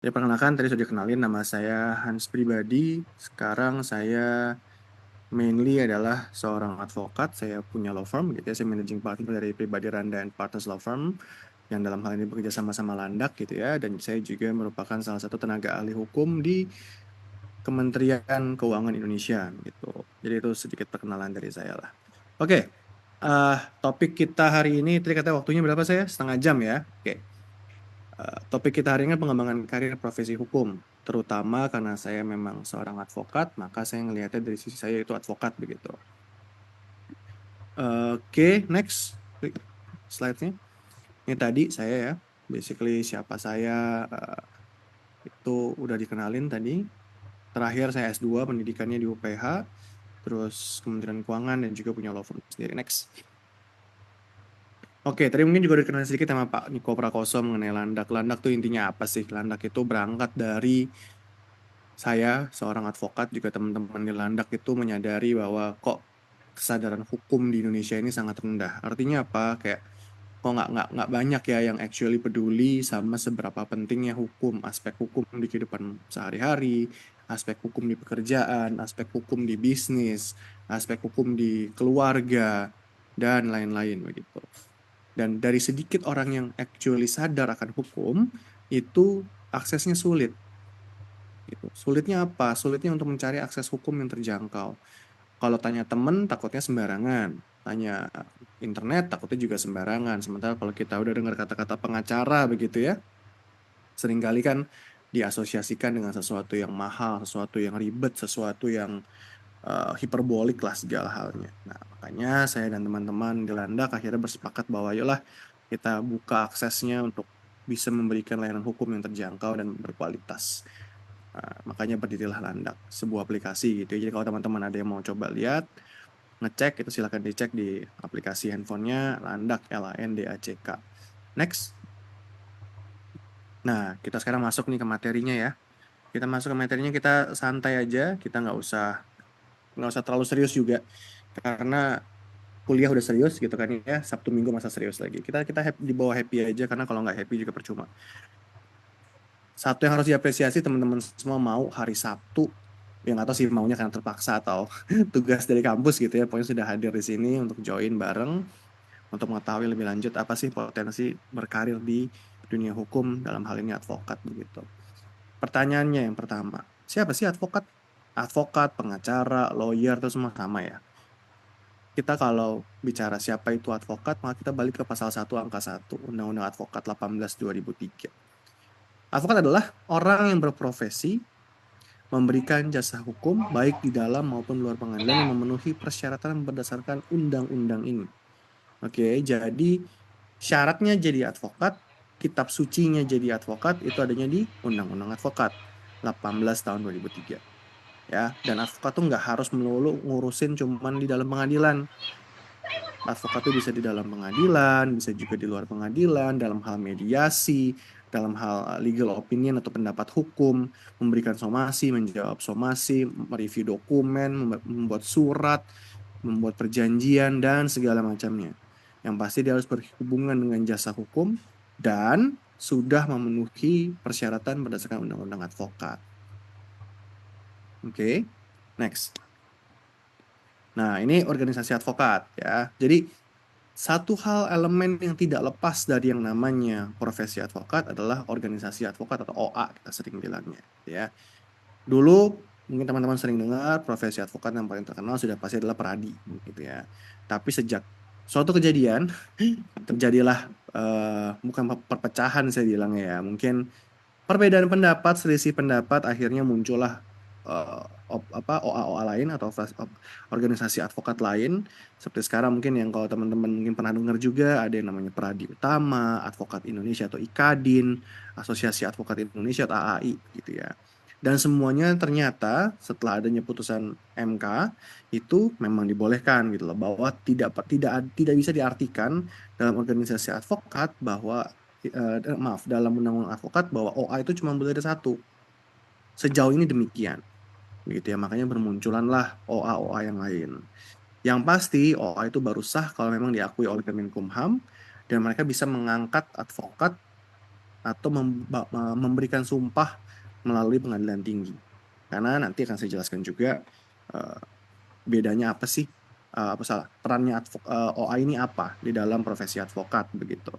Ya, perkenalkan tadi sudah dikenalin nama saya Hans Pribadi. Sekarang saya mainly adalah seorang advokat. Saya punya law firm, gitu ya. Saya managing partner dari Pribadi Randa and Partners Law Firm yang dalam hal ini bekerja sama-sama Landak, gitu ya. Dan saya juga merupakan salah satu tenaga ahli hukum di Kementerian Keuangan Indonesia, gitu. Jadi itu sedikit perkenalan dari saya lah. Oke, topik kita hari ini, tadi kata waktunya berapa saya? Setengah jam ya. Oke. Topik kita hari ini kan pengembangan karir profesi hukum, terutama karena saya memang seorang advokat, maka saya ngelihatnya dari sisi saya itu advokat begitu. Oke, next slide-nya. Ini tadi saya ya, basically siapa saya itu udah dikenalin tadi. Terakhir saya S2 pendidikannya di UPH, terus Kementerian Keuangan dan juga punya law firm sendiri. Next. Oke, tadi mungkin juga udah dikenalin sedikit sama Pak Niko Prakoso mengenai landak. Landak tuh intinya apa sih? Landak itu berangkat dari saya seorang advokat, juga teman-teman di Landak itu menyadari bahwa kok kesadaran hukum di Indonesia ini sangat rendah. Artinya apa? Kayak kok nggak banyak ya yang actually peduli sama seberapa pentingnya hukum, aspek hukum di kehidupan sehari-hari, aspek hukum di pekerjaan, aspek hukum di bisnis, aspek hukum di keluarga, dan lain-lain begitu. Dan dari sedikit orang yang actually sadar akan hukum, itu aksesnya sulit gitu. Sulitnya apa? Sulitnya untuk mencari akses hukum yang terjangkau. Kalau tanya temen, takutnya sembarangan. Tanya internet, takutnya juga sembarangan. Sementara kalau kita udah dengar kata-kata pengacara begitu ya, seringkali kan diasosiasikan dengan sesuatu yang mahal, sesuatu yang ribet, sesuatu yang hiperbolik lah segala halnya. Nah, makanya saya dan teman-teman di Landak akhirnya bersepakat bahwa ayolah kita buka aksesnya untuk bisa memberikan layanan hukum yang terjangkau dan berkualitas. Makanya berdirilah Landak, sebuah aplikasi gitu. Jadi kalau teman-teman ada yang mau coba lihat, ngecek itu silakan dicek di aplikasi handphonenya Landak, LANDACK. Next. Nah, kita sekarang masuk nih ke materinya ya. Kita masuk ke materinya, kita santai aja, kita nggak usah terlalu serius juga, karena kuliah udah serius gitu kan ya. Sabtu Minggu masa serius lagi. Kita kita happy, di bawah happy aja, karena kalau nggak happy juga percuma. Satu yang harus diapresiasi, teman-teman semua mau hari Sabtu, yang atau sih maunya karena terpaksa atau tugas dari kampus gitu ya, pokoknya sudah hadir di sini untuk join bareng untuk mengetahui lebih lanjut apa sih potensi berkarir di dunia hukum, dalam hal ini advokat begitu. Pertanyaannya yang pertama, siapa sih advokat? Advokat, pengacara, lawyer itu semua sama ya. Kita kalau bicara siapa itu advokat, maka kita balik ke pasal 1 angka 1 Undang-Undang Advokat 18 2003. Advokat adalah orang yang berprofesi memberikan jasa hukum baik di dalam maupun luar pengadilan yang memenuhi persyaratan berdasarkan undang-undang ini. Oke, jadi syaratnya jadi advokat, kitab sucinya jadi advokat itu adanya di Undang-Undang Advokat 18 tahun 2003. Ya, dan advokat tuh nggak harus melulu ngurusin cuman di dalam pengadilan. Advokat tuh bisa di dalam pengadilan, bisa juga di luar pengadilan, dalam hal mediasi, dalam hal legal opinion atau pendapat hukum, memberikan somasi, menjawab somasi, mereview dokumen, membuat surat, membuat perjanjian, dan segala macamnya. Yang pasti dia harus berhubungan dengan jasa hukum dan sudah memenuhi persyaratan berdasarkan Undang-Undang Advokat. Oke, next. Nah, ini organisasi advokat ya. Jadi satu hal elemen yang tidak lepas dari yang namanya profesi advokat adalah organisasi advokat atau OA kita sering bilangnya ya. Dulu mungkin teman-teman sering dengar profesi advokat yang paling terkenal sudah pasti adalah Peradi gitu ya. Tapi sejak suatu kejadian terjadilah bukan perpecahan saya bilangnya ya. Mungkin perbedaan pendapat, selisih pendapat, akhirnya muncullah OA-OA lain atau organisasi advokat lain. Seperti sekarang mungkin yang kalau teman-teman mungkin pernah dengar juga ada yang namanya Pradi Utama, Advokat Indonesia atau IKADIN, Asosiasi Advokat Indonesia atau AAI gitu ya. Dan semuanya ternyata setelah adanya putusan MK itu memang dibolehkan gitu loh, bahwa tidak bisa diartikan dalam organisasi advokat bahwa maaf, dalam undang-undang advokat bahwa OA itu cuma boleh ada satu. Sejauh ini demikian. Begitu ya, makanya bermunculanlah OA-OA yang lain. Yang pasti OA itu baru sah kalau memang diakui oleh Kemenkumham dan mereka bisa mengangkat advokat atau memberikan sumpah melalui pengadilan tinggi. Karena nanti akan saya jelaskan juga eh, bedanya apa sih, perannya OA ini apa di dalam profesi advokat begitu.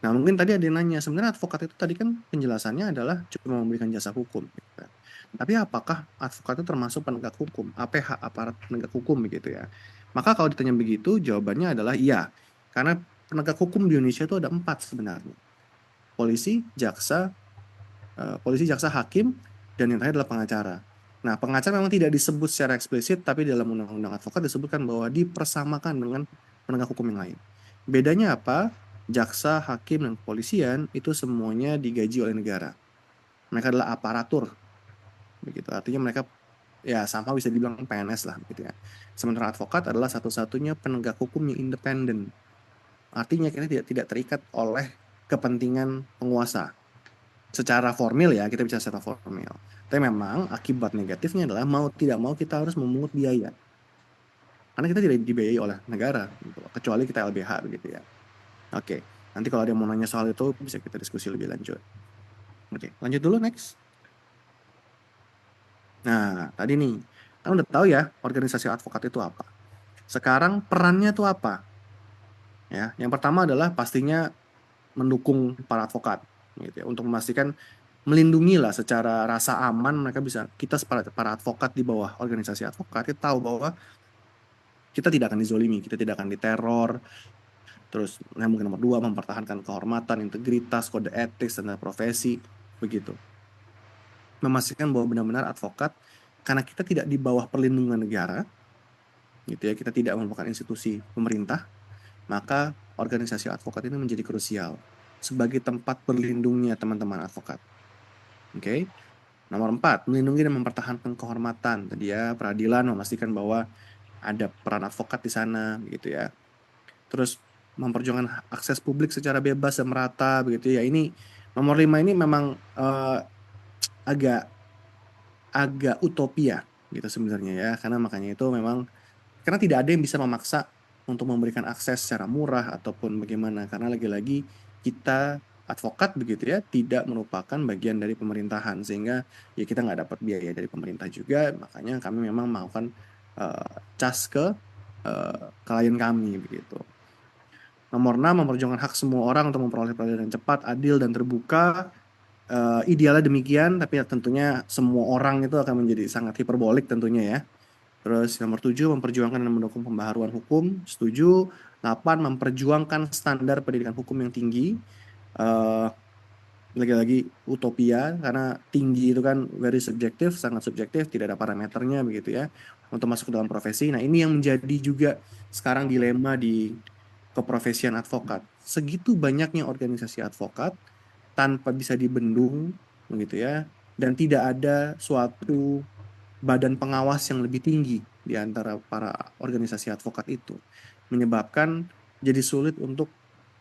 Nah, mungkin tadi ada yang nanya, sebenarnya advokat itu tadi kan penjelasannya adalah cuma memberikan jasa hukum, gitu kan. Tapi apakah advokat itu termasuk penegak hukum, APH, aparat penegak hukum begitu ya? Maka kalau ditanya begitu, jawabannya adalah iya. Karena penegak hukum di Indonesia itu ada 4 sebenarnya. Polisi, jaksa, hakim, dan yang terakhir adalah pengacara. Nah, pengacara memang tidak disebut secara eksplisit, tapi dalam undang-undang advokat disebutkan bahwa dipersamakan dengan penegak hukum yang lain. Bedanya apa? Jaksa, hakim, dan kepolisian itu semuanya digaji oleh negara. Mereka adalah aparatur, begitu. Artinya mereka ya sama bisa dibilang PNS lah, gitu ya. Sementara advokat adalah satu-satunya penegak hukum yang independen. Artinya kita tidak terikat oleh kepentingan penguasa. Secara formil ya, kita bicara secara formil. Tapi memang akibat negatifnya adalah mau tidak mau kita harus memungut biaya. Karena kita tidak dibiayai oleh negara, gitu. Kecuali kita LBH begitu ya. Oke, nanti kalau ada yang mau nanya soal itu bisa kita diskusi lebih lanjut. Oke, lanjut dulu next. Nah, tadi nih, kan udah tahu ya organisasi advokat itu apa. Sekarang perannya tuh apa? Ya, yang pertama adalah pastinya mendukung para advokat, gitu ya, untuk memastikan melindungi lah secara rasa aman mereka bisa kita para advokat di bawah organisasi advokat kita tahu bahwa kita tidak akan dizolimi, kita tidak akan diteror. Terus yang mungkin nomor 2 mempertahankan kehormatan, integritas, kode etik, standar profesi, begitu. Memastikan bahwa benar-benar advokat karena kita tidak di bawah perlindungan negara, gitu ya, kita tidak merupakan institusi pemerintah, maka organisasi advokat ini menjadi krusial sebagai tempat berlindungnya teman-teman advokat. Oke. Nomor 4, melindungi dan mempertahankan kehormatan. Tadi ya, peradilan memastikan bahwa ada peran advokat di sana, begitu ya. Terus memperjuangkan akses publik secara bebas dan merata, begitu ya. Ini nomor 5 ini memang agak agak utopia gitu sebenarnya ya, karena makanya itu memang karena tidak ada yang bisa memaksa untuk memberikan akses secara murah ataupun bagaimana, karena lagi-lagi kita advokat begitu ya tidak merupakan bagian dari pemerintahan sehingga ya kita nggak dapat biaya dari pemerintah juga, makanya kami memang melakukan cas ke klien kami begitu. Nomor 6, memperjuangkan hak semua orang untuk memperoleh peradilan yang cepat, adil, dan terbuka. Idealnya demikian, tapi ya tentunya semua orang itu akan menjadi sangat hiperbolik tentunya ya. Terus nomor 7, memperjuangkan dan mendukung pembaharuan hukum. Setuju. 8, memperjuangkan standar pendidikan hukum yang tinggi. Eh, Lagi-lagi utopia, karena tinggi itu kan very subjektif, sangat subjektif, tidak ada parameternya begitu ya, untuk masuk ke dalam profesi. Nah ini yang menjadi juga sekarang dilema di keprofesian advokat. Segitu banyaknya organisasi advokat, tanpa bisa dibendung begitu ya, dan tidak ada suatu badan pengawas yang lebih tinggi di antara para organisasi advokat itu, menyebabkan jadi sulit untuk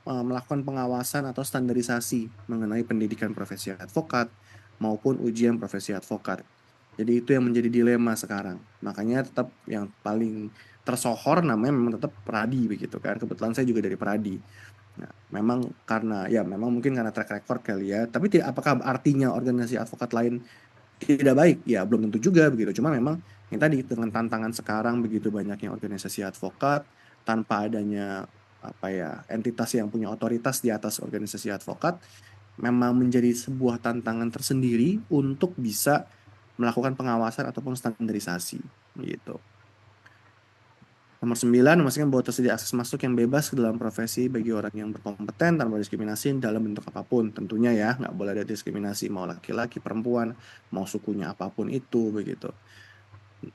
melakukan pengawasan atau standarisasi mengenai pendidikan profesi advokat maupun ujian profesi advokat. Jadi itu yang menjadi dilema sekarang. Makanya tetap yang paling tersohor namanya memang tetap Pradi begitu kan. Kebetulan saya juga dari Pradi. Nah, memang karena ya memang mungkin karena track record kali ya. Tapi tidak, apakah artinya organisasi advokat lain tidak baik? Ya belum tentu juga begitu. Cuma memang yang tadi dengan tantangan sekarang begitu banyaknya organisasi advokat tanpa adanya apa ya entitas yang punya otoritas di atas organisasi advokat memang menjadi sebuah tantangan tersendiri untuk bisa melakukan pengawasan ataupun standarisasi gitu. Nomor 9, memastikan bahwa tersedia akses masuk yang bebas ke dalam profesi bagi orang yang berkompeten tanpa diskriminasi dalam bentuk apapun. Tentunya ya, nggak boleh ada diskriminasi mau laki-laki, perempuan, mau sukunya apapun itu, begitu.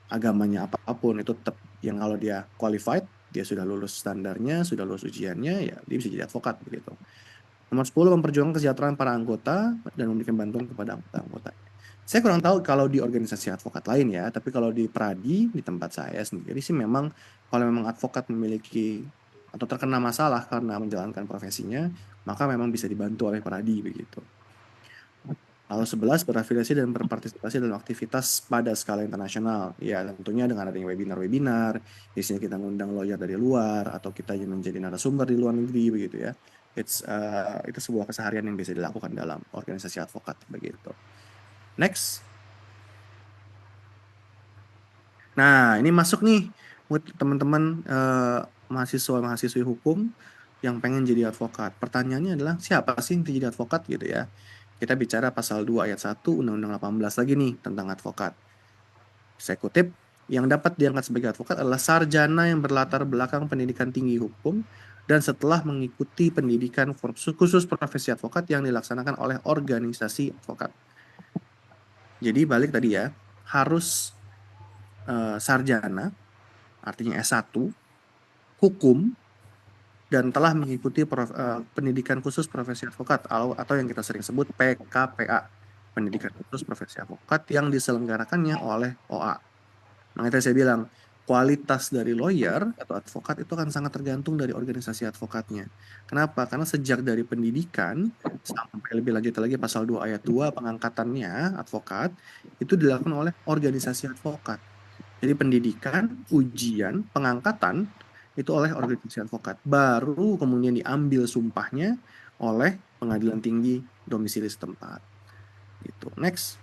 Agamanya apapun, itu tetap yang kalau dia qualified, dia sudah lulus standarnya, sudah lulus ujiannya, ya dia bisa jadi advokat, begitu. Nomor 10, memperjuangkan kesejahteraan para anggota dan memberikan bantuan kepada anggota-anggota. Saya kurang tahu kalau di organisasi advokat lain ya, tapi kalau di Pradi, di tempat saya sendiri sih memang kalau memang advokat memiliki atau terkena masalah karena menjalankan profesinya, maka memang bisa dibantu oleh Pradi begitu. Lalu 11, berafiliasi dan berpartisipasi dalam aktivitas pada skala internasional. Ya, tentunya dengan adanya webinar-webinar, di sini kita ngundang lawyer dari luar, atau kita yang menjadi narasumber di luar negeri, begitu ya. Itu sebuah keseharian yang bisa dilakukan dalam organisasi advokat begitu. Next. Nah, ini masuk nih buat teman-teman mahasiswa-mahasiswi hukum yang pengen jadi advokat. Pertanyaannya adalah siapa sih yang jadi advokat gitu ya. Kita bicara pasal 2 ayat 1 Undang-Undang 18 lagi nih tentang advokat. Saya kutip, yang dapat diangkat sebagai advokat adalah sarjana yang berlatar belakang pendidikan tinggi hukum dan setelah mengikuti pendidikan khusus profesi advokat yang dilaksanakan oleh organisasi advokat. Jadi balik tadi ya, harus sarjana, artinya S1, hukum, dan telah mengikuti pendidikan khusus profesi advokat atau yang kita sering sebut PKPA, pendidikan khusus profesi advokat yang diselenggarakannya oleh OA. Makanya tadi saya bilang, kualitas dari lawyer atau advokat itu akan sangat tergantung dari organisasi advokatnya. Kenapa? Karena sejak dari pendidikan sampai lebih lanjut lagi pasal 2 ayat 2 pengangkatannya advokat itu dilakukan oleh organisasi advokat. Jadi pendidikan, ujian, pengangkatan itu oleh organisasi advokat. Baru kemudian diambil sumpahnya oleh pengadilan tinggi domisili setempat. Gitu. Next.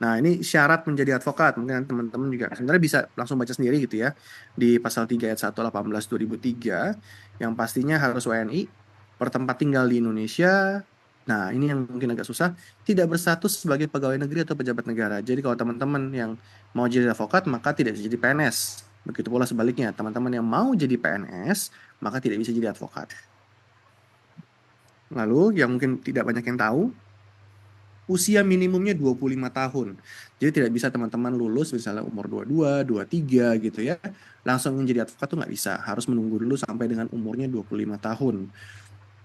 Nah, ini syarat menjadi advokat. Mungkin teman-teman juga sebenarnya bisa langsung baca sendiri gitu ya. Di pasal 3 ayat 1 18 2003 yang pastinya harus WNI, bertempat tinggal di Indonesia. Nah, ini yang mungkin agak susah, tidak berstatus sebagai pegawai negeri atau pejabat negara. Jadi kalau teman-teman yang mau jadi advokat maka tidak bisa jadi PNS. Begitu pula sebaliknya, teman-teman yang mau jadi PNS maka tidak bisa jadi advokat. Lalu yang mungkin tidak banyak yang tahu, usia minimumnya 25 tahun. Jadi tidak bisa teman-teman lulus misalnya umur 22, 23 gitu ya. Langsung menjadi advokat tuh nggak bisa. Harus menunggu dulu sampai dengan umurnya 25 tahun.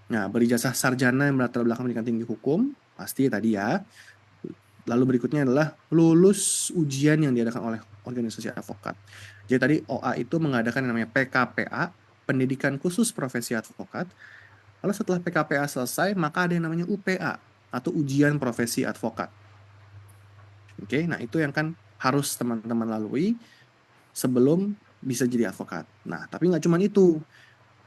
Nah, berijazah sarjana yang berlatar belakang pendidikan tinggi hukum, pasti tadi ya. Lalu berikutnya adalah lulus ujian yang diadakan oleh organisasi advokat. Jadi tadi OA itu mengadakan yang namanya PKPA, Pendidikan Khusus Profesi Advokat. Lalu setelah PKPA selesai, maka ada yang namanya UPA, atau Ujian Profesi Advokat. Oke, nah itu yang kan harus teman-teman lalui sebelum bisa jadi advokat. Nah, tapi nggak cuma itu.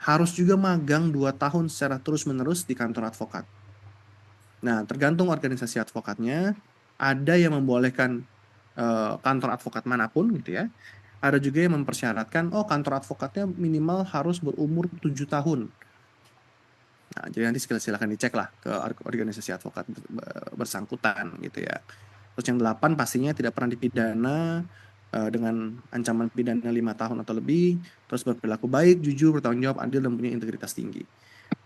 Harus juga magang 2 tahun secara terus-menerus di kantor advokat. Nah, tergantung organisasi advokatnya, ada yang membolehkan kantor advokat manapun gitu ya. Ada juga yang mempersyaratkan, oh kantor advokatnya minimal harus berumur 7 tahun. Nah, jadi nanti silakan dicek lah ke organisasi advokat bersangkutan gitu ya. Terus yang 8 pastinya tidak pernah dipidana dengan ancaman pidana 5 tahun atau lebih, terus berperilaku baik, jujur, bertanggung jawab, adil, dan punya integritas tinggi.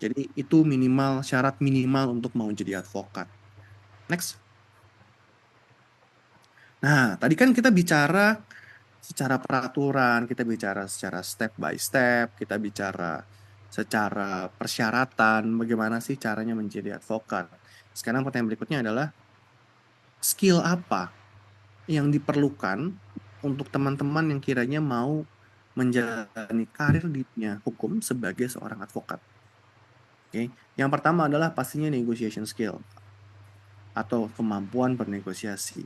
Jadi itu syarat minimal untuk mau jadi advokat. Next. Nah, tadi kan kita bicara secara peraturan, kita bicara secara step by step, kita bicara secara persyaratan, bagaimana sih caranya menjadi advokat. Sekarang pertanyaan berikutnya adalah skill apa yang diperlukan untuk teman-teman yang kiranya mau menjalani karir di dunia hukum sebagai seorang advokat. Oke, yang pertama adalah pastinya negotiation skill atau kemampuan bernegosiasi.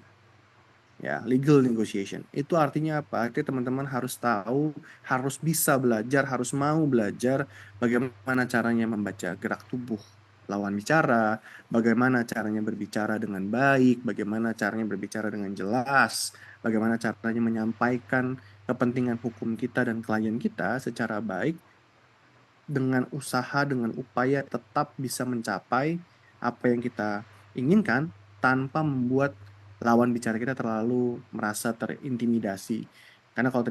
Ya, legal negotiation. Itu artinya apa? Artinya teman-teman harus tahu, harus bisa belajar, harus mau belajar bagaimana caranya membaca gerak tubuh lawan bicara, bagaimana caranya berbicara dengan baik, bagaimana caranya berbicara dengan jelas, bagaimana caranya menyampaikan kepentingan hukum kita dan klien kita secara baik dengan usaha, dengan upaya tetap bisa mencapai apa yang kita inginkan tanpa membuat lawan bicara kita terlalu merasa terintimidasi. Karena kalau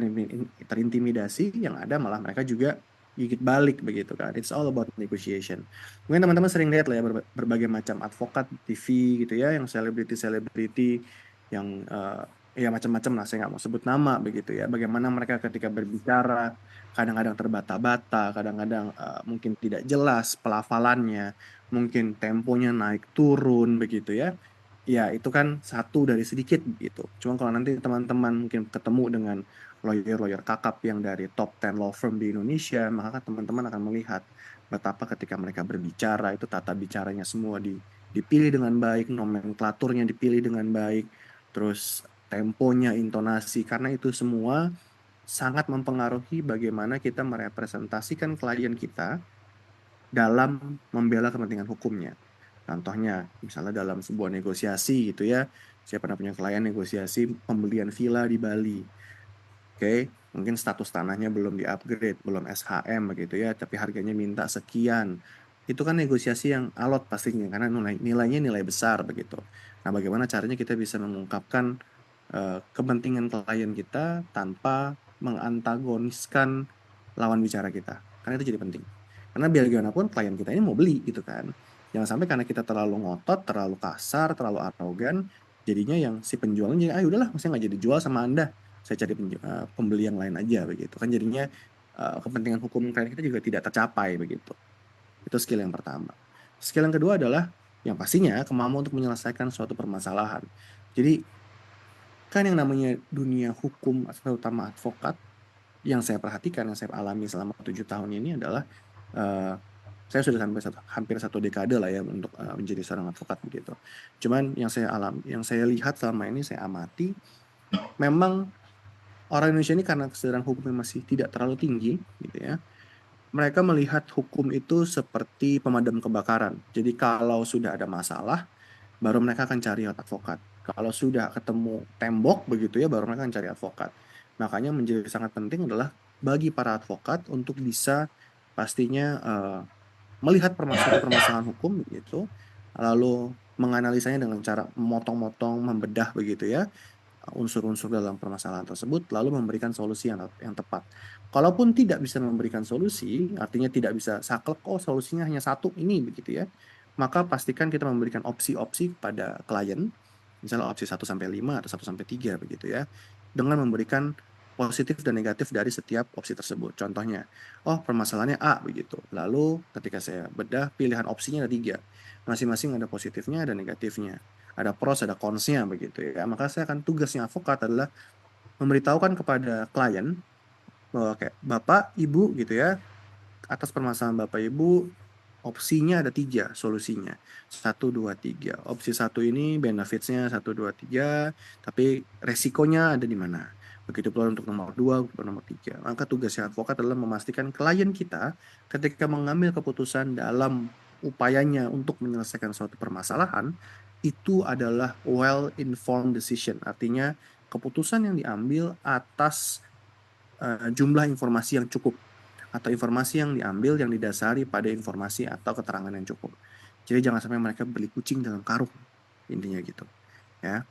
terintimidasi, yang ada malah mereka juga gigit balik begitu kan. It's all about negotiation. Mungkin teman-teman sering lihat lah ya berbagai macam advokat TV gitu ya, yang selebriti-selebriti yang ya macam-macam lah, saya nggak mau sebut nama begitu ya. Bagaimana mereka ketika berbicara kadang-kadang terbata-bata, kadang-kadang mungkin tidak jelas pelafalannya, mungkin temponya naik turun begitu ya. Ya, itu kan satu dari sedikit gitu. Cuma kalau nanti teman-teman mungkin ketemu dengan lawyer-lawyer kakap yang dari top 10 law firm di Indonesia, maka teman-teman akan melihat betapa ketika mereka berbicara itu tata bicaranya semua dipilih dengan baik, nomenklaturnya dipilih dengan baik, terus temponya, intonasi, karena itu semua sangat mempengaruhi bagaimana kita merepresentasikan klien kita dalam membela kepentingan hukumnya. Contohnya, misalnya dalam sebuah negosiasi gitu ya, saya pernah punya klien negosiasi pembelian villa di Bali. Oke, mungkin status tanahnya belum di-upgrade, belum SHM begitu ya, tapi harganya minta sekian. Itu kan negosiasi yang alot pastinya, karena nilainya nilai besar begitu. Nah, bagaimana caranya kita bisa mengungkapkan kepentingan klien kita tanpa mengantagoniskan lawan bicara kita. Karena itu jadi penting. Karena biar gimana pun klien kita ini mau beli gitu kan. Jangan sampai karena kita terlalu ngotot, terlalu kasar, terlalu arogan, jadinya yang si penjualnya, udahlah, maksudnya nggak jadi jual sama Anda, saya cari pembeli yang lain aja begitu kan, jadinya kepentingan hukum klien kita juga tidak tercapai begitu. Itu skill yang pertama. Skill yang kedua adalah yang pastinya kemampuan untuk menyelesaikan suatu permasalahan. Jadi kan yang namanya dunia hukum, terutama advokat, yang saya perhatikan, yang saya alami selama 7 tahun ini adalah saya sudah hampir satu dekade lah ya untuk menjadi seorang advokat begitu. Cuman yang saya lihat selama ini, saya amati, memang orang Indonesia ini karena kesadaran hukumnya masih tidak terlalu tinggi gitu ya. Mereka melihat hukum itu seperti pemadam kebakaran. Jadi kalau sudah ada masalah, baru mereka akan cari advokat. Kalau sudah ketemu tembok begitu ya, baru mereka akan cari advokat. Makanya menjadi sangat penting adalah bagi para advokat untuk bisa pastinya melihat permasalahan hukum begitu, lalu menganalisanya dengan cara memotong-motong, membedah begitu ya, unsur-unsur dalam permasalahan tersebut, lalu memberikan solusi yang tepat. Kalaupun tidak bisa memberikan solusi, artinya tidak bisa saklek, oh solusinya hanya satu ini begitu ya, maka pastikan kita memberikan opsi-opsi kepada klien, misalnya opsi 1-5 atau 1-3 begitu ya, dengan memberikan positif dan negatif dari setiap opsi tersebut. Contohnya, oh permasalahannya A begitu. Lalu ketika saya bedah, pilihan opsinya ada 3. Masing-masing ada positifnya, ada negatifnya. Ada pros, ada cons-nya begitu ya. Maka saya akan, tugasnya advokat adalah memberitahukan kepada klien bahwa kayak Bapak, Ibu gitu ya, atas permasalahan Bapak Ibu, opsinya ada 3 solusinya. 1, 2, 3. Opsi 1 ini benefitsnya 1, 2, 3, tapi resikonya ada di mana. Begitu pula untuk nomor 2, nomor 3. Maka tugasnya advokat adalah memastikan klien kita ketika mengambil keputusan dalam upayanya untuk menyelesaikan suatu permasalahan, itu adalah well-informed decision. Artinya keputusan yang diambil atas jumlah informasi yang cukup, atau informasi yang diambil yang didasari pada informasi atau keterangan yang cukup. Jadi jangan sampai mereka beli kucing dalam karung, intinya gitu ya.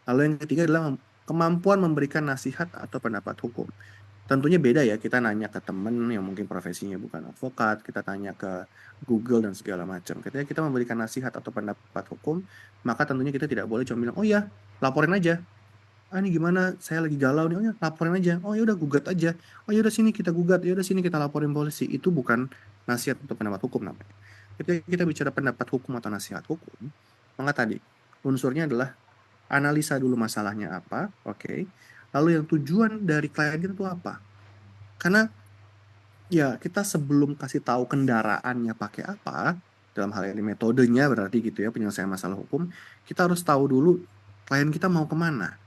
Lalu yang ketiga adalah kemampuan memberikan nasihat atau pendapat hukum. Tentunya beda ya, kita nanya ke teman yang mungkin profesinya bukan advokat, kita tanya ke Google dan segala macam. Ketika kita memberikan nasihat atau pendapat hukum, maka tentunya kita tidak boleh cuma bilang, oh ya, laporin aja. Ini gimana, saya lagi galau nih, oh ya laporin aja, oh ya udah gugat aja, oh ya udah sini kita gugat, ya udah sini kita laporin polisi. Itu bukan nasihat atau pendapat hukum namanya. Ketika kita bicara pendapat hukum atau nasihat hukum, maka tadi unsurnya adalah analisa dulu masalahnya apa, oke. Lalu yang tujuan dari klien itu apa? Karena ya kita sebelum kasih tahu kendaraannya pakai apa, dalam hal ini metodenya berarti gitu ya, penyelesaian masalah hukum, kita harus tahu dulu klien kita mau kemana.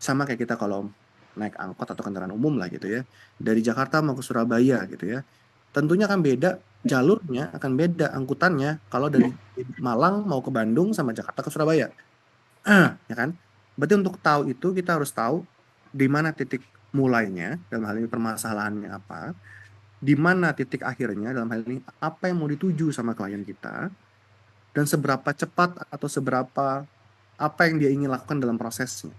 Sama kayak kita kalau naik angkot atau kendaraan umum lah gitu ya, dari Jakarta mau ke Surabaya gitu ya, tentunya akan beda, jalurnya akan beda, angkutannya kalau dari Malang mau ke Bandung sama Jakarta ke Surabaya, ya kan? Berarti untuk tahu itu kita harus tahu di mana titik mulainya, dalam hal ini permasalahannya apa, di mana titik akhirnya, dalam hal ini apa yang mau dituju sama klien kita, dan seberapa cepat atau seberapa apa yang dia ingin lakukan dalam prosesnya.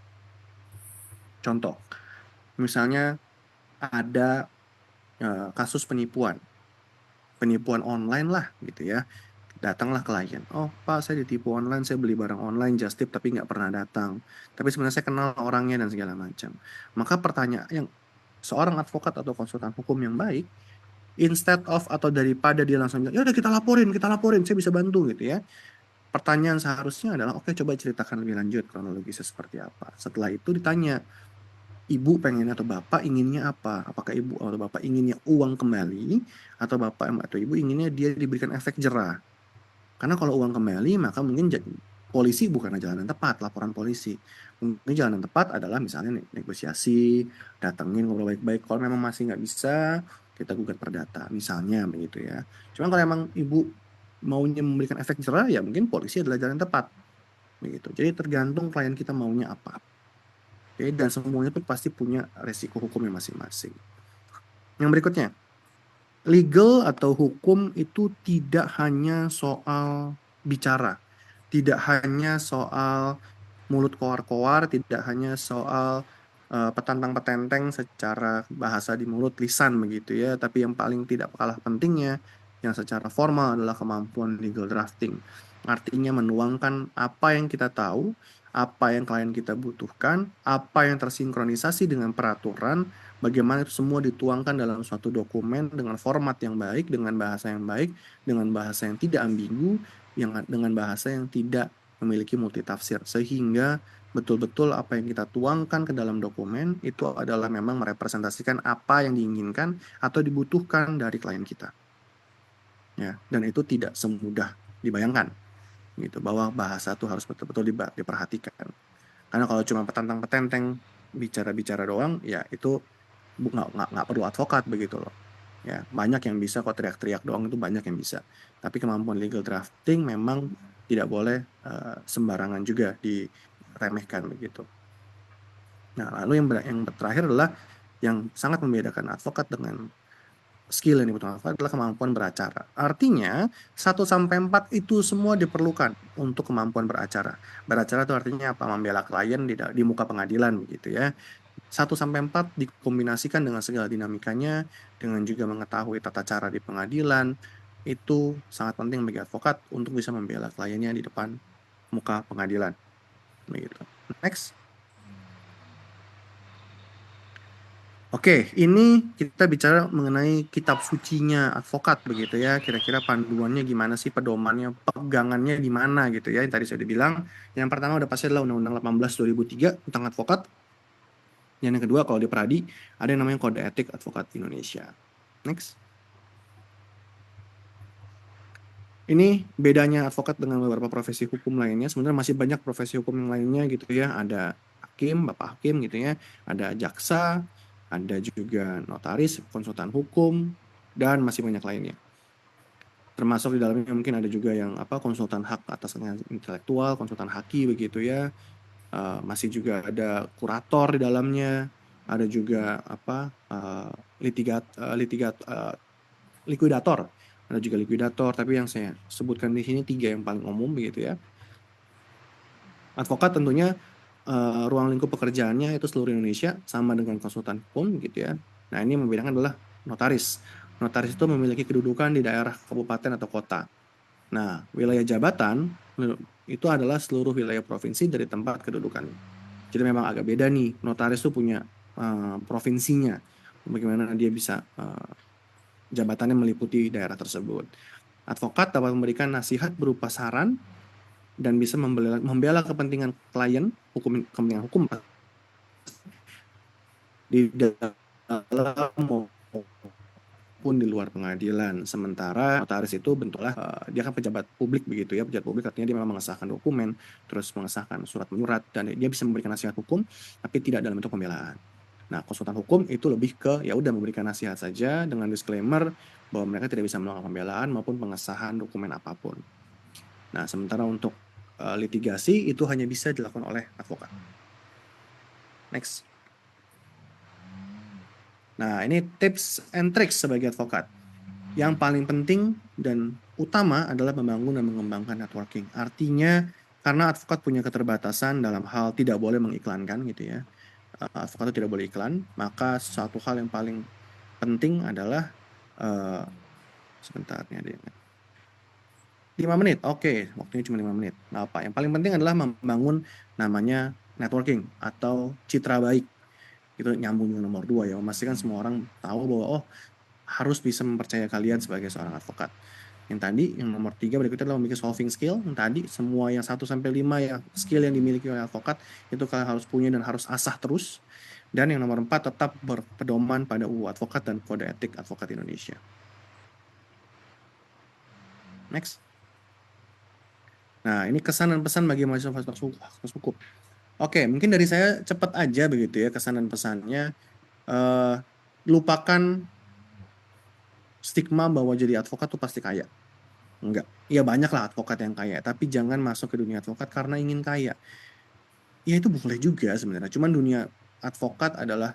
Contoh, misalnya ada kasus penipuan online lah gitu ya. Datanglah klien, oh Pak saya ditipu online, saya beli barang online just tip tapi nggak pernah datang. Tapi sebenarnya saya kenal orangnya dan segala macam. Maka pertanyaan yang seorang advokat atau konsultan hukum yang baik, instead of atau daripada dia langsung bilang, ya udah kita laporin, saya bisa bantu gitu ya. Pertanyaan seharusnya adalah, oke coba ceritakan lebih lanjut kronologisnya seperti apa. Setelah itu ditanya, Ibu pengen atau Bapak inginnya apa? Apakah Ibu atau Bapak inginnya uang kembali, atau Bapak atau Ibu inginnya dia diberikan efek jerah? Karena kalau uang kembali, maka mungkin polisi bukanlah jalan yang tepat, laporan polisi. Mungkin jalan yang tepat adalah misalnya negosiasi, datengin ngobrol baik-baik. Kalau memang masih nggak bisa, kita gugat perdata, misalnya begitu ya. Cuma kalau emang ibu maunya memberikan efek jerah, ya mungkin polisi adalah jalan yang tepat. Begitu. Jadi tergantung klien kita maunya apa. Oke, dan semuanya itu pasti punya resiko hukumnya masing-masing. Yang berikutnya, legal atau hukum itu tidak hanya soal bicara, tidak hanya soal mulut koar-koar, tidak hanya soal petantang-petenteng secara bahasa di mulut lisan begitu ya, tapi yang paling tidak kalah pentingnya yang secara formal adalah kemampuan legal drafting. Artinya menuangkan apa yang kita tahu, apa yang klien kita butuhkan, apa yang tersinkronisasi dengan peraturan, bagaimana itu semua dituangkan dalam suatu dokumen dengan format yang baik, dengan bahasa yang baik, dengan bahasa yang tidak ambigu, dengan bahasa yang tidak memiliki multitafsir, sehingga betul-betul apa yang kita tuangkan ke dalam dokumen itu adalah memang merepresentasikan apa yang diinginkan atau dibutuhkan dari klien kita. Ya, dan itu tidak semudah dibayangkan gitu, bahwa bahasa itu harus betul-betul diperhatikan. Karena kalau cuma petantang-petenteng bicara-bicara doang, ya itu nggak perlu advokat begitu loh. Ya, banyak yang bisa kok, teriak-teriak doang itu banyak yang bisa. Tapi kemampuan legal drafting memang tidak boleh sembarangan juga diremehkan begitu. Nah, lalu yang terakhir adalah yang sangat membedakan advokat dengan skill yang dibutuhkan advokat adalah kemampuan beracara. Artinya, 1 sampai 4 itu semua diperlukan untuk kemampuan beracara. Beracara itu artinya apa? Membela klien di muka pengadilan begitu ya. 1 sampai 4 dikombinasikan dengan segala dinamikanya, dengan juga mengetahui tata cara di pengadilan, itu sangat penting bagi advokat untuk bisa membela kliennya di depan muka pengadilan. Begitu. Next. Oke, ini kita bicara mengenai kitab sucinya advokat begitu ya. Kira-kira panduannya gimana sih, pedomannya, pegangannya di mana gitu ya. Yang tadi saya udah bilang, yang pertama udah pasti adalah Undang-Undang 18 2003 tentang advokat. Yang kedua kalau di Pradi ada yang namanya Kode Etik Advokat Indonesia. Next. Ini bedanya advokat dengan beberapa profesi hukum lainnya. Sebenarnya masih banyak profesi hukum yang lainnya gitu ya. Ada hakim, bapak hakim gitu ya. Ada jaksa, ada juga notaris, konsultan hukum, dan masih banyak lainnya. Termasuk di dalamnya mungkin ada juga yang konsultan hak atas intelektual, konsultan haki begitu ya. Masih juga ada kurator di dalamnya. Ada juga likuidator. Ada juga likuidator, tapi yang saya sebutkan di sini 3 yang paling umum begitu ya. Advokat tentunya ruang lingkup pekerjaannya itu seluruh Indonesia, sama dengan konsultan hukum gitu ya. Nah, ini membedakan adalah notaris. Notaris itu memiliki kedudukan di daerah kabupaten atau kota. Nah, wilayah jabatan itu adalah seluruh wilayah provinsi dari tempat kedudukannya. Jadi memang agak beda nih. Notaris itu punya provinsinya. Bagaimana dia bisa jabatannya meliputi daerah tersebut. Advokat dapat memberikan nasihat berupa saran dan bisa membela kepentingan klien, kepentingan hukum di dalam maupun di luar pengadilan. Sementara notaris itu bentuklah dia kan pejabat publik begitu ya. Pejabat publik artinya dia memang mengesahkan dokumen, terus mengesahkan surat menyurat, dan dia bisa memberikan nasihat hukum tapi tidak dalam bentuk pembelaan. Nah, konsultan hukum itu lebih ke ya udah memberikan nasihat saja dengan disclaimer bahwa mereka tidak bisa melakukan pembelaan maupun pengesahan dokumen apapun. Nah, sementara untuk litigasi itu hanya bisa dilakukan oleh advokat. Next. Nah, ini tips and tricks sebagai advokat. Yang paling penting dan utama adalah membangun dan mengembangkan networking. Artinya, karena advokat punya keterbatasan dalam hal tidak boleh mengiklankan gitu ya. Advokat itu tidak boleh iklan, maka satu hal yang paling penting adalah sebentar nih, 5 menit. Oke, waktunya cuma 5 menit. Nah, apa? Yang paling penting adalah membangun namanya networking atau citra baik. Itu nyambung dengan nomor 2 ya. Memastikan semua orang tahu bahwa harus bisa mempercayai kalian sebagai seorang advokat. Yang tadi, yang nomor 3 berikutnya adalah memiliki solving skill. Yang tadi, semua yang 1-5 ya skill yang dimiliki oleh advokat itu kalian harus punya dan harus asah terus. Dan yang nomor 4 tetap berpedoman pada UU Advokat dan Kode Etik Advokat Indonesia. Next. Nah, ini kesan dan pesan bagi mahasiswa Fakultas Hukum. Oke, mungkin dari saya cepat aja begitu ya kesan dan pesannya. Eh, Lupakan stigma bahwa jadi advokat tuh pasti kaya. Enggak. Ya banyak lah advokat yang kaya, tapi jangan masuk ke dunia advokat karena ingin kaya. Ya itu boleh juga sebenarnya. Cuman dunia advokat adalah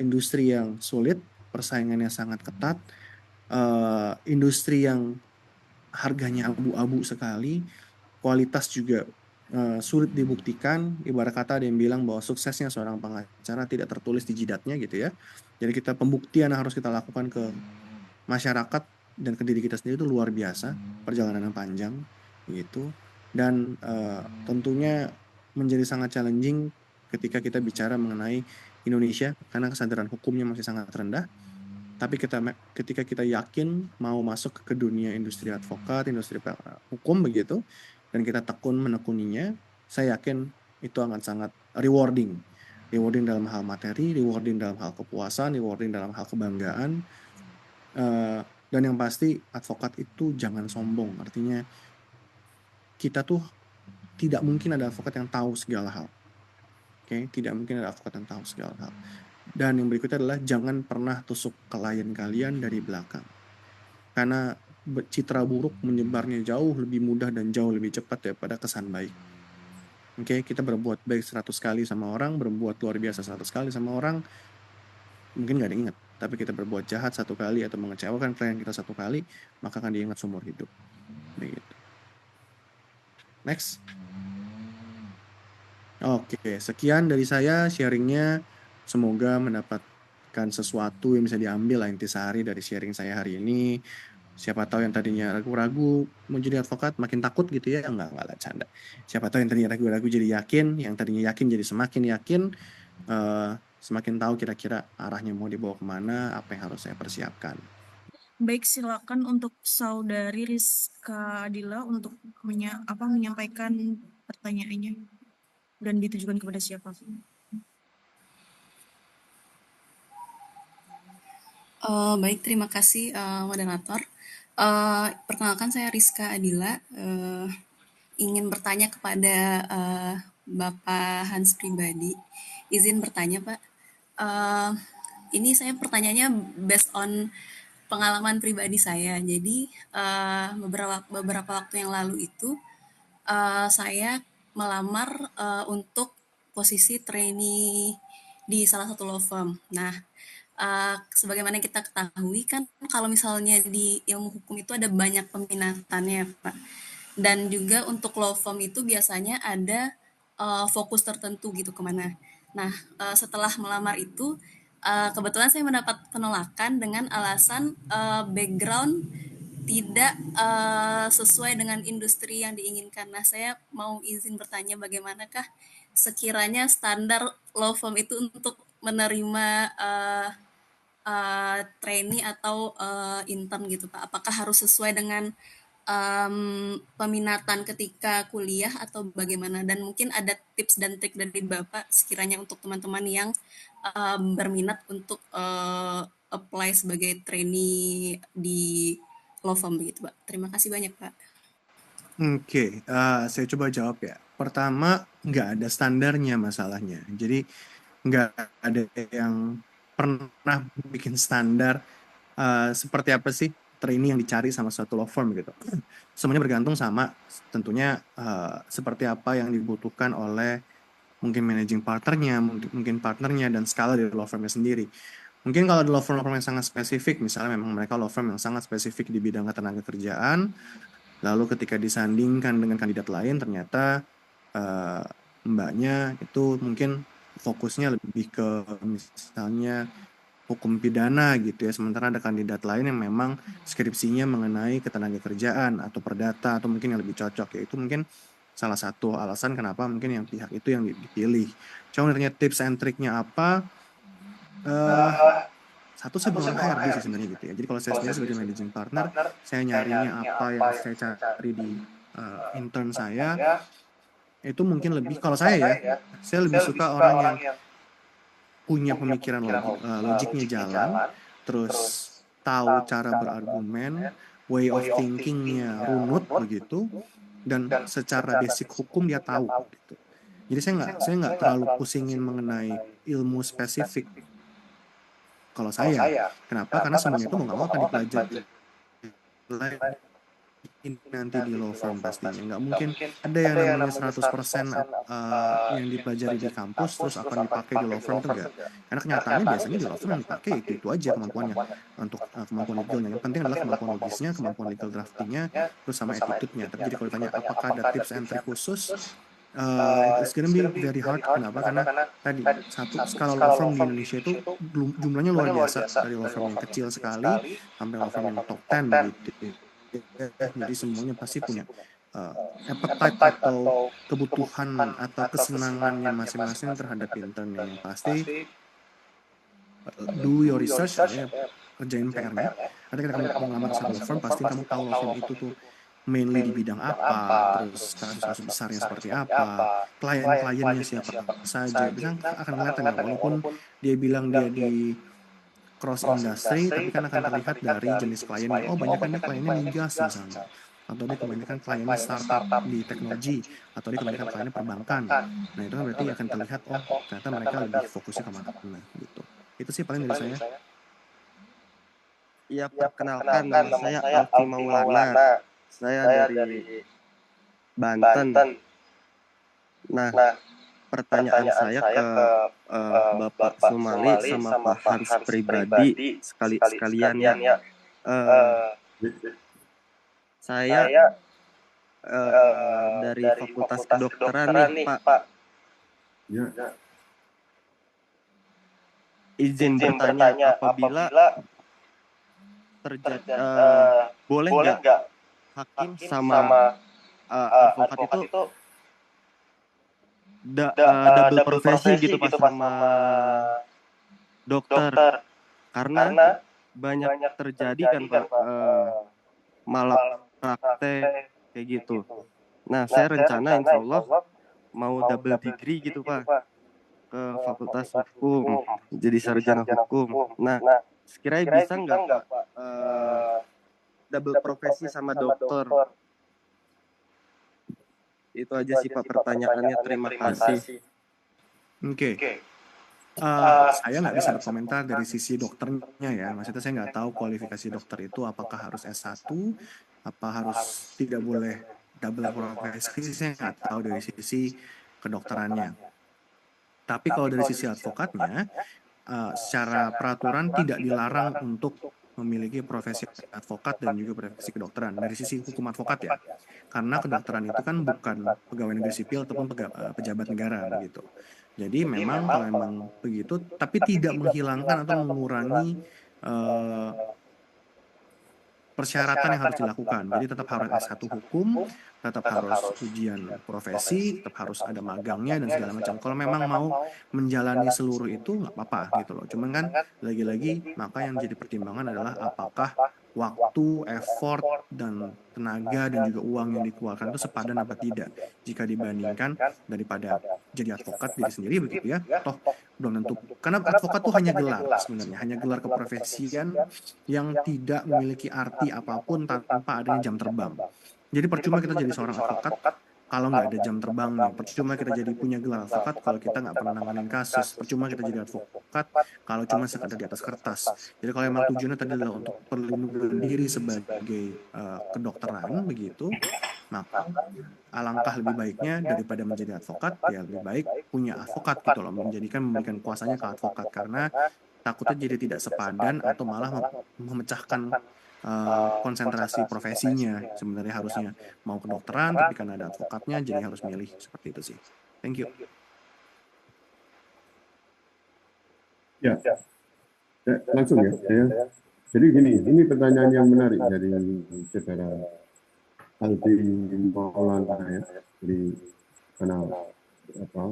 industri yang sulit, persaingannya sangat ketat, industri yang harganya abu-abu sekali, kualitas juga sulit dibuktikan. Ibarat kata ada yang bilang bahwa suksesnya seorang pengacara tidak tertulis di jidatnya gitu ya. Jadi kita pembuktian yang harus kita lakukan ke masyarakat dan ke diri kita sendiri itu luar biasa, perjalanan yang panjang gitu. Dan tentunya menjadi sangat challenging ketika kita bicara mengenai Indonesia karena kesadaran hukumnya masih sangat rendah. Tapi ketika kita yakin mau masuk ke dunia industri advokat, industri hukum begitu, dan kita tekun menekuninya, saya yakin itu akan sangat rewarding. Rewarding dalam hal materi, rewarding dalam hal kepuasan, rewarding dalam hal kebanggaan. Dan yang pasti advokat itu jangan sombong. Artinya kita tuh tidak mungkin ada advokat yang tahu segala hal. Oke, tidak mungkin ada advokat yang tahu segala hal. Dan yang berikutnya adalah jangan pernah tusuk klien kalian dari belakang. Karena citra buruk menyebarnya jauh lebih mudah dan jauh lebih cepat daripada kesan baik. Oke, kita berbuat baik 100 kali sama orang, berbuat luar biasa 100 kali sama orang, mungkin nggak ada yang ingat. Tapi kita berbuat jahat 1 kali atau mengecewakan klien kita 1 kali, maka akan diingat seumur hidup. Begitu. Next. Oke, sekian dari saya sharingnya. Semoga mendapatkan sesuatu yang bisa diambil lah intisari dari sharing saya hari ini. Siapa tahu yang tadinya ragu-ragu mau jadi advokat makin takut gitu ya. Enggak lah, canda. Siapa tahu yang tadinya ragu-ragu jadi yakin, yang tadinya yakin jadi semakin yakin, semakin tahu kira-kira arahnya mau dibawa kemana, apa yang harus saya persiapkan. Baik, silakan untuk Saudari Rizka Adila untuk menyampaikan pertanyaannya dan ditujukan kepada siapa. Baik, terima kasih moderator. Perkenalkan saya Rizka Adila. Ingin bertanya kepada Bapak Hans pribadi. Izin bertanya, Pak. Eh, ini saya pertanyaannya based on pengalaman pribadi saya. Jadi beberapa waktu yang lalu itu saya melamar untuk posisi trainee di salah satu law firm. Nah, sebagaimana kita ketahui kan kalau misalnya di ilmu hukum itu ada banyak peminatannya, Pak. Dan juga untuk law firm itu biasanya ada fokus tertentu gitu kemana. Nah, setelah melamar itu, kebetulan saya mendapat penolakan dengan alasan background tidak sesuai dengan industri yang diinginkan. Nah, saya mau izin bertanya bagaimanakah sekiranya standar law firm itu untuk menerima trainee atau intern gitu Pak? Apakah harus sesuai dengan peminatan ketika kuliah atau bagaimana? Dan mungkin ada tips dan trik dari Bapak sekiranya untuk teman-teman yang berminat untuk apply sebagai trainee di law firm begitu Pak. Terima kasih banyak Pak. Oke, saya coba jawab ya. Pertama, nggak ada standarnya masalahnya. Jadi nggak ada yang pernah bikin standar seperti apa sih trainee yang dicari sama suatu law firm gitu. Semuanya bergantung sama tentunya seperti apa yang dibutuhkan oleh mungkin managing partnernya, mungkin partnernya dan skala dari law firmnya sendiri. Mungkin kalau ada law firm yang sangat spesifik, misalnya memang mereka law firm yang sangat spesifik di bidang ketenaga kerjaan, lalu ketika disandingkan dengan kandidat lain ternyata uh, mbaknya itu mungkin fokusnya lebih ke misalnya hukum pidana gitu ya, sementara ada kandidat lain yang memang skripsinya mengenai ketenaga kerjaan atau perdata atau mungkin yang lebih cocok, yaitu mungkin salah satu alasan kenapa mungkin yang pihak itu yang dipilih. Cuma ternyata tips and triknya apa? eh Satu, saya bukan orang HRD sih sebenarnya gitu ya. Jadi kalau saya sendiri sebagai managing partner, saya nyarinya apa yang saya cari di intern saya, itu mungkin lebih, kalau saya lebih suka orang yang punya pemikiran logiknya jalan, terus tahu cara berargumen, way of thinkingnya runut begitu, dan secara basic hukum dia tahu gitu. Jadi saya nggak terlalu pusingin mengenai ilmu spesifik kalau saya. Kenapa? Karena semuanya itu mau nggak mau akan dipelajari ini nanti di law firm pastinya. Nggak mungkin ada yang namanya 100% yang dipelajari di kampus terus akan dipakai di law firm, itu enggak. Karena kenyataannya biasanya di law firm yang dipakai itu aja kemampuannya untuk kemampuan legalnya. Yang penting adalah kemampuan logisnya, kemampuan legal draftingnya, terus sama attitude-nya. Tapi jadi kalau ditanya apakah ada tips and trick khusus, it's gonna be very hard. Kenapa? Karena tadi satu, skala law firm di Indonesia itu jumlahnya luar biasa, dari law firm yang kecil sekali sampai law firm yang top 10 begitu. Jadi semuanya pasti punya appetite atau kebutuhan atau kesenangannya masing-masing terhadap intern. Yang pasti do your research, ya, kerjain PR-nya. Nanti ketika kamu mau ngelamar satu law firm, pasti kamu tahu law firm itu tuh mainly di bidang apa, terus kasus-kasus besarnya seperti apa, klien-kliennya siapa saja. Bisa akan kelihatan ya, walaupun dia bilang dia di cross industry, tapi kan akan terlihat dari jenis kliennya. Oh, banyak kan dia kliennya migas misalnya, atau dia kebanyakan kliennya startup di teknologi, atau dia kebanyakan kliennya perbankan. Nah, itu kan berarti akan terlihat, oh ternyata mereka lebih fokusnya kemana gitu. Itu sih paling dari saya. Iya, perkenalkan, nama saya Alfi Maulana. Saya dari Banten. Nah, pertanyaan saya ke Bapak Sumali sama Pak Hans pribadi sekalian ya. Saya dari Fakultas Kedokteran nih, Pak. Ya, Izin bertanya, apabila terjadi boleh nggak hakim sama advokat itu double profesi gitu Pak sama dokter, karena banyak terjadi kan Pak malapraktek kayak gitu. Nah, saya rencana insya Allah mau double degree gitu Pak ke Fakultas Hukum, jadi sarjana hukum. Nah, sekiranya bisa nggak Pak double profesi sama dokter? Itu aja sih Pak pertanyaannya. Terima kasih. Oke. Saya nggak bisa berkomentar dari sisi dokternya ya. Maksudnya saya nggak tahu kualifikasi dokter itu apakah harus S1, apa harus tidak boleh double profesi, saya nggak tahu dari sisi kedokterannya. Tapi kalau dari sisi advokatnya, secara peraturan tidak dilarang untuk memiliki profesi advokat dan juga profesi kedokteran dari sisi hukum advokat ya, karena kedokteran itu kan bukan pegawai negeri sipil ataupun pejabat negara begitu. Jadi memang kalau memang begitu, tapi tidak menghilangkan atau mengurangi persyaratan yang harus dilakukan. Jadi tetap harus S1 hukum, tetap harus ujian profesi, tetap harus ada magangnya dan segala macam. Kalau memang mau menjalani seluruh itu nggak apa-apa gitu loh. Cuman kan lagi-lagi maka yang jadi pertimbangan adalah apakah waktu, effort, dan tenaga dan juga uang yang dikeluarkan itu sepadan apa tidak jika dibandingkan daripada jadi advokat diri sendiri begitu ya. Toh belum tentu, karena advokat tuh hanya gelar sebenarnya, hanya gelar keprofesian yang tidak memiliki arti apapun tanpa adanya jam terbang. Jadi percuma kita jadi seorang advokat kalau nggak ada jam terbangnya. Percuma kita jadi punya gelar advokat kalau kita nggak pernah nanganin kasus. Percuma kita jadi advokat kalau cuma sekadar di atas kertas. Jadi kalau memang tujuannya tadi adalah untuk perlindungan diri sebagai kedokteran begitu, maka alangkah lebih baiknya daripada menjadi advokat ya lebih baik punya advokat gitu loh, memberikan kuasanya ke advokat, karena takutnya jadi tidak sepadan atau malah memecahkan konsentrasi profesinya. Sebenarnya harusnya mau kedokteran tapi karena ada advokatnya jadi harus milih, seperti itu sih. Thank you. ya, langsung ya saya. Jadi gini, ini pertanyaan yang menarik dari saudara Alfi Maulana ya. Jadi karena apa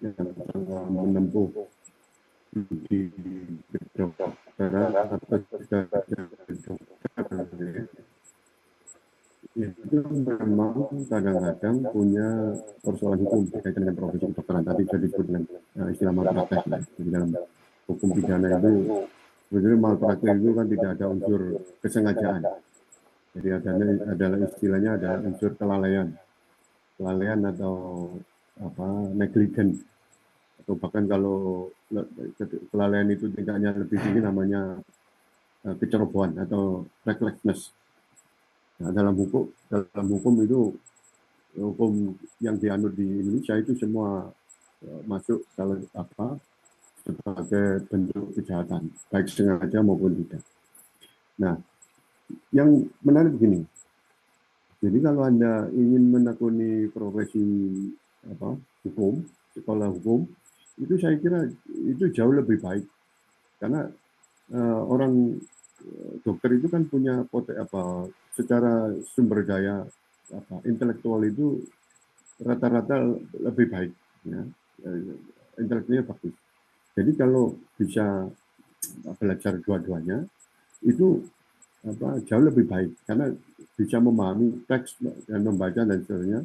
yang menempuh di kedokteran atau kedokteran itu memang kadang-kadang punya persoalan hukum berkaitan dengan profesi kedokteran. Tadi sudah disebut dengan istilah malpraktek ya. Jadi dalam hukum pidana itu sebenarnya malpraktek itu kan tidak ada unsur kesengajaan. Jadi adalah istilahnya ada unsur kelalaian atau negligence, atau bahkan kalau kelalaian itu tingkatnya lebih tinggi namanya kecerobohan atau recklessness. Nah, dalam hukum itu, hukum yang dianut di Indonesia itu semua masuk kalau sebagai bentuk kejahatan, baik sengaja maupun tidak. Nah, yang menarik begini. Jadi kalau Anda ingin menekuni profesi hukum, sekolah hukum, itu saya kira itu jauh lebih baik, karena orang dokter itu kan punya secara sumber daya intelektual itu rata-rata lebih baik, ya, intelektualnya bagus. Jadi kalau bisa belajar dua-duanya itu jauh lebih baik, karena bisa memahami teks dan membaca dan seterusnya,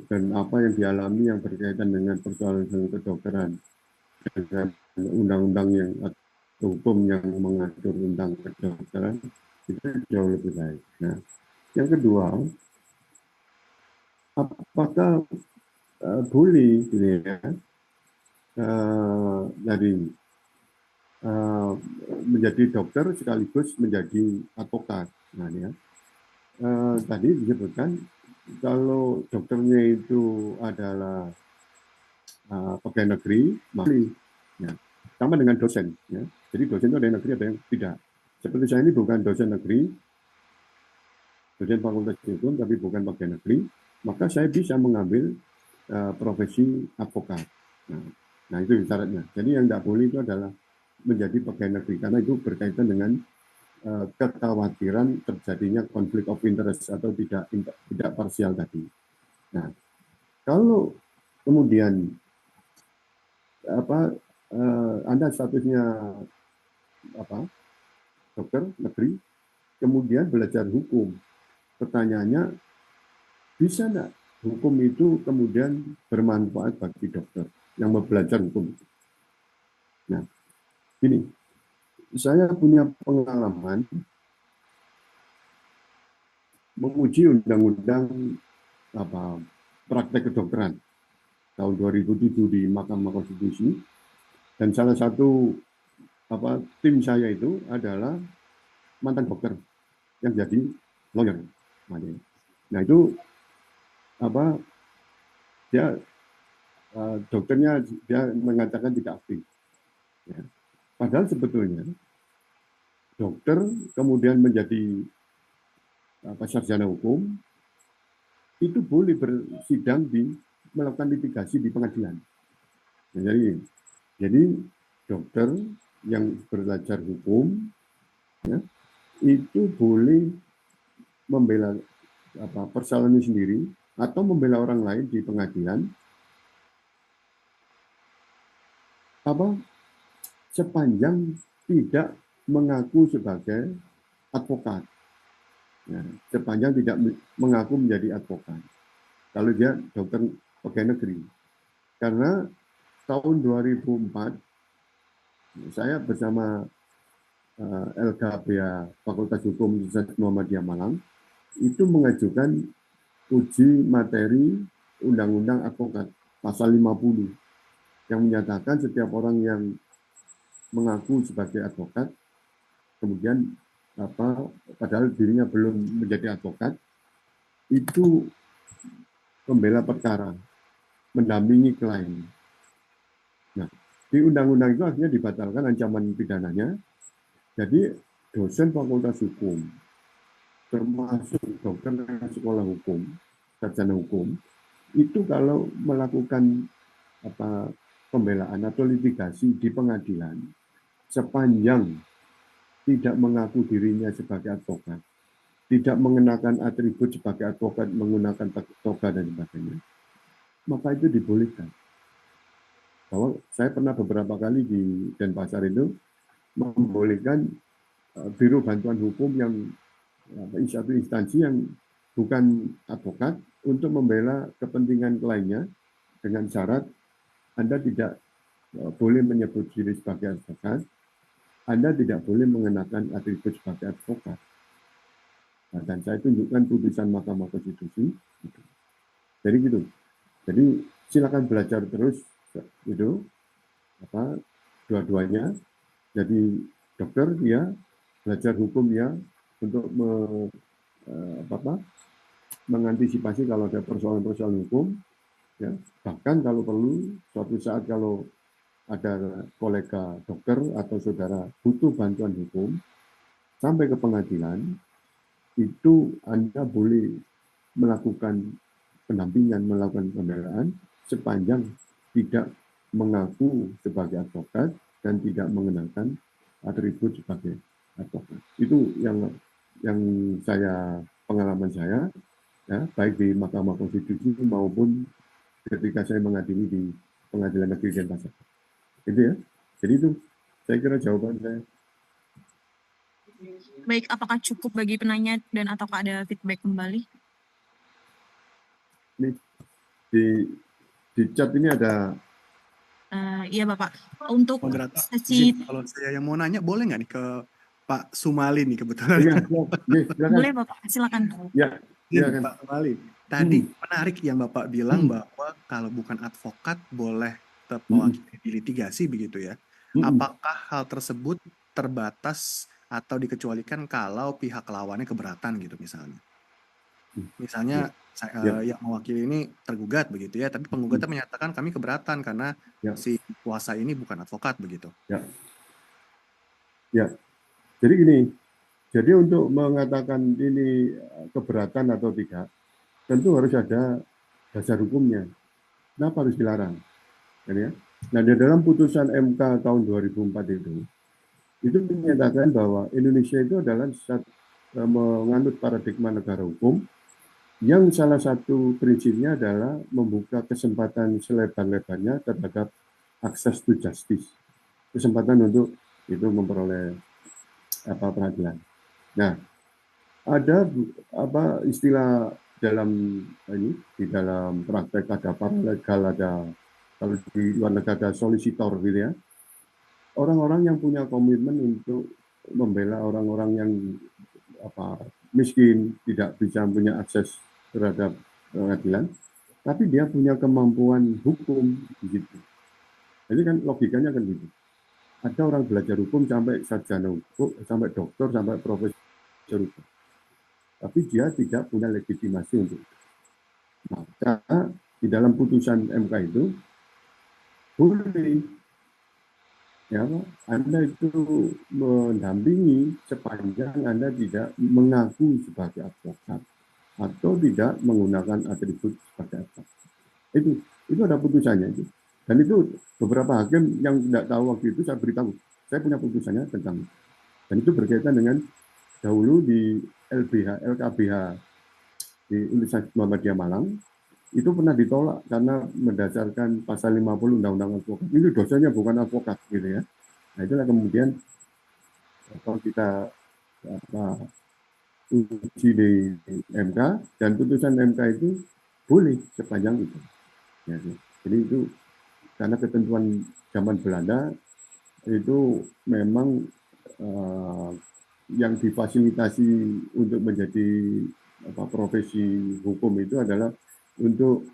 dan apa yang dialami yang berkaitan dengan persoalan kedokteran, dengan undang-undang yang atau hukum yang mengatur tentang kedokteran, itu jauh lebih baik. Nah, yang kedua, apakah boleh dari menjadi dokter sekaligus menjadi advokat? Nah, ya. Tadi disebutkan kalau dokternya itu adalah pegawai negeri, masih ya, sama dengan dosen. Ya. Jadi dosen itu ada yang negeri, ada yang tidak. Seperti saya ini bukan dosen negeri, dosen fakultas hukum, tapi bukan pegawai negeri, maka saya bisa mengambil profesi advokat. Nah, itu syaratnya. Jadi yang tidak boleh itu adalah menjadi pegawai negeri, karena itu berkaitan dengan kekhawatiran terjadinya konflik of interest atau tidak parsial tadi. Nah, kalau kemudian Anda statusnya dokter negeri, kemudian belajar hukum, pertanyaannya, bisa enggak hukum itu kemudian bermanfaat bagi dokter yang mau belajar hukum? Nah, ini saya punya pengalaman menguji undang-undang praktek kedokteran tahun 2007 di Mahkamah Konstitusi, dan salah satu tim saya itu adalah mantan dokter yang jadi lawyer. Nah, itu dia dokternya dia mengatakan tidak aktif. Ya. Padahal sebetulnya dokter kemudian menjadi sarjana hukum itu boleh bersidang melakukan litigasi di pengadilan. Nah, jadi dokter yang belajar hukum ya, itu boleh membela persoalannya sendiri atau membela orang lain di pengadilan sepanjang tidak mengaku sebagai advokat. Ya, sepanjang tidak mengaku menjadi advokat. Kalau dia dokter pegawai negeri. Karena tahun 2004 saya bersama LKPA Fakultas Hukum Universitas Muhammadiyah Malang itu mengajukan uji materi Undang-Undang Advokat pasal 50 yang menyatakan setiap orang yang mengaku sebagai advokat kemudian padahal dirinya belum menjadi advokat itu membela perkara, mendampingi klien. Nah, di undang-undang itu akhirnya dibatalkan ancaman pidananya. Jadi dosen fakultas hukum, termasuk dokter sekolah hukum, sarjana hukum, itu kalau melakukan pembelaan atau litigasi di pengadilan, sepanjang tidak mengaku dirinya sebagai advokat, tidak mengenakan atribut sebagai advokat, menggunakan toga dan sebagainya, maka itu dibolehkan. Bahwa saya pernah beberapa kali di Denpasar itu membolehkan biro bantuan hukum yang satu instansi yang bukan advokat untuk membela kepentingan kliennya dengan syarat Anda tidak boleh menyebut diri sebagai advokat, Anda tidak boleh mengenakan atribut sebagai advokat. Nah, dan saya tunjukkan putusan Mahkamah Konstitusi. Gitu. Jadi gitu. Jadi silakan belajar terus itu dua-duanya. Jadi dokter ya, belajar hukum ya untuk mengantisipasi kalau ada persoalan-persoalan hukum. Ya, bahkan kalau perlu suatu saat kalau ada kolega dokter atau saudara butuh bantuan hukum sampai ke pengadilan, itu Anda boleh melakukan pendampingan, melakukan pembelaan sepanjang tidak mengaku sebagai advokat dan tidak mengenakan atribut sebagai advokat. Itu yang pengalaman saya, ya, baik di Mahkamah Konstitusi maupun ketika saya mengadili di Pengadilan Negeri Denpasar. Itu ya. Jadi itu saya kira jawaban saya. Baik, apakah cukup bagi penanya dan ataukah ada feedback kembali? Ini di chat ini ada. Iya Bapak, untuk Moderator, sesi kalau saya yang mau nanya boleh nggak nih ke Pak Sumali nih kebetulan. Iya, silakan. boleh Bapak, silakan. Ya, silakan. Pak Sumali. Tadi menarik yang Bapak bilang bahwa kalau bukan advokat boleh mewakili di litigasi begitu ya. Apakah hal tersebut terbatas atau dikecualikan kalau pihak lawannya keberatan gitu misalnya? Misalnya yang mewakili ini tergugat begitu ya, tapi penggugatnya menyatakan kami keberatan karena si kuasa ini bukan advokat begitu. Ya. Jadi gini, jadi untuk mengatakan ini keberatan atau tidak, tentu harus ada dasar hukumnya. Kenapa harus dilarang? Ya. Nah, di dalam putusan MK tahun 2004 itu menyatakan bahwa Indonesia itu adalah menganut paradigma negara hukum yang salah satu prinsipnya adalah membuka kesempatan selebar-lebarnya terhadap akses to justice, kesempatan untuk itu memperoleh peradilan. Nah, ada istilah dalam ini di dalam praktek ada paralegal, ada kalau di luar negara ada solicitor gitu ya. Orang-orang yang punya komitmen untuk membela orang-orang yang miskin, tidak bisa punya akses terhadap pengadilan, tapi dia punya kemampuan hukum gitu. Jadi kan logikanya kan gitu. Ada orang belajar hukum sampai sarjana hukum, sampai dokter, sampai profesor hukum. Tapi dia tidak punya legitimasi untuk itu. Maka di dalam putusan MK itu boleh ya, Anda itu mendampingi sepanjang Anda tidak mengaku sebagai advokat atau tidak menggunakan atribut sebagai advokat. Itu ada putusannya itu. Dan itu beberapa hakim yang tidak tahu waktu itu saya beritahu, saya punya putusannya tentang itu. Dan itu berkaitan dengan dahulu di LKBH di Universitas Muhammadiyah Malang, itu pernah ditolak karena mendasarkan pasal 50 Undang-Undang Advokat. Itu dosennya bukan advokat gitu ya. Nah, itulah kemudian kalau kita uji di MK dan putusan MK itu boleh sepanjang itu. Ya, jadi itu karena ketentuan zaman Belanda itu memang yang difasilitasi untuk menjadi profesi hukum itu adalah untuk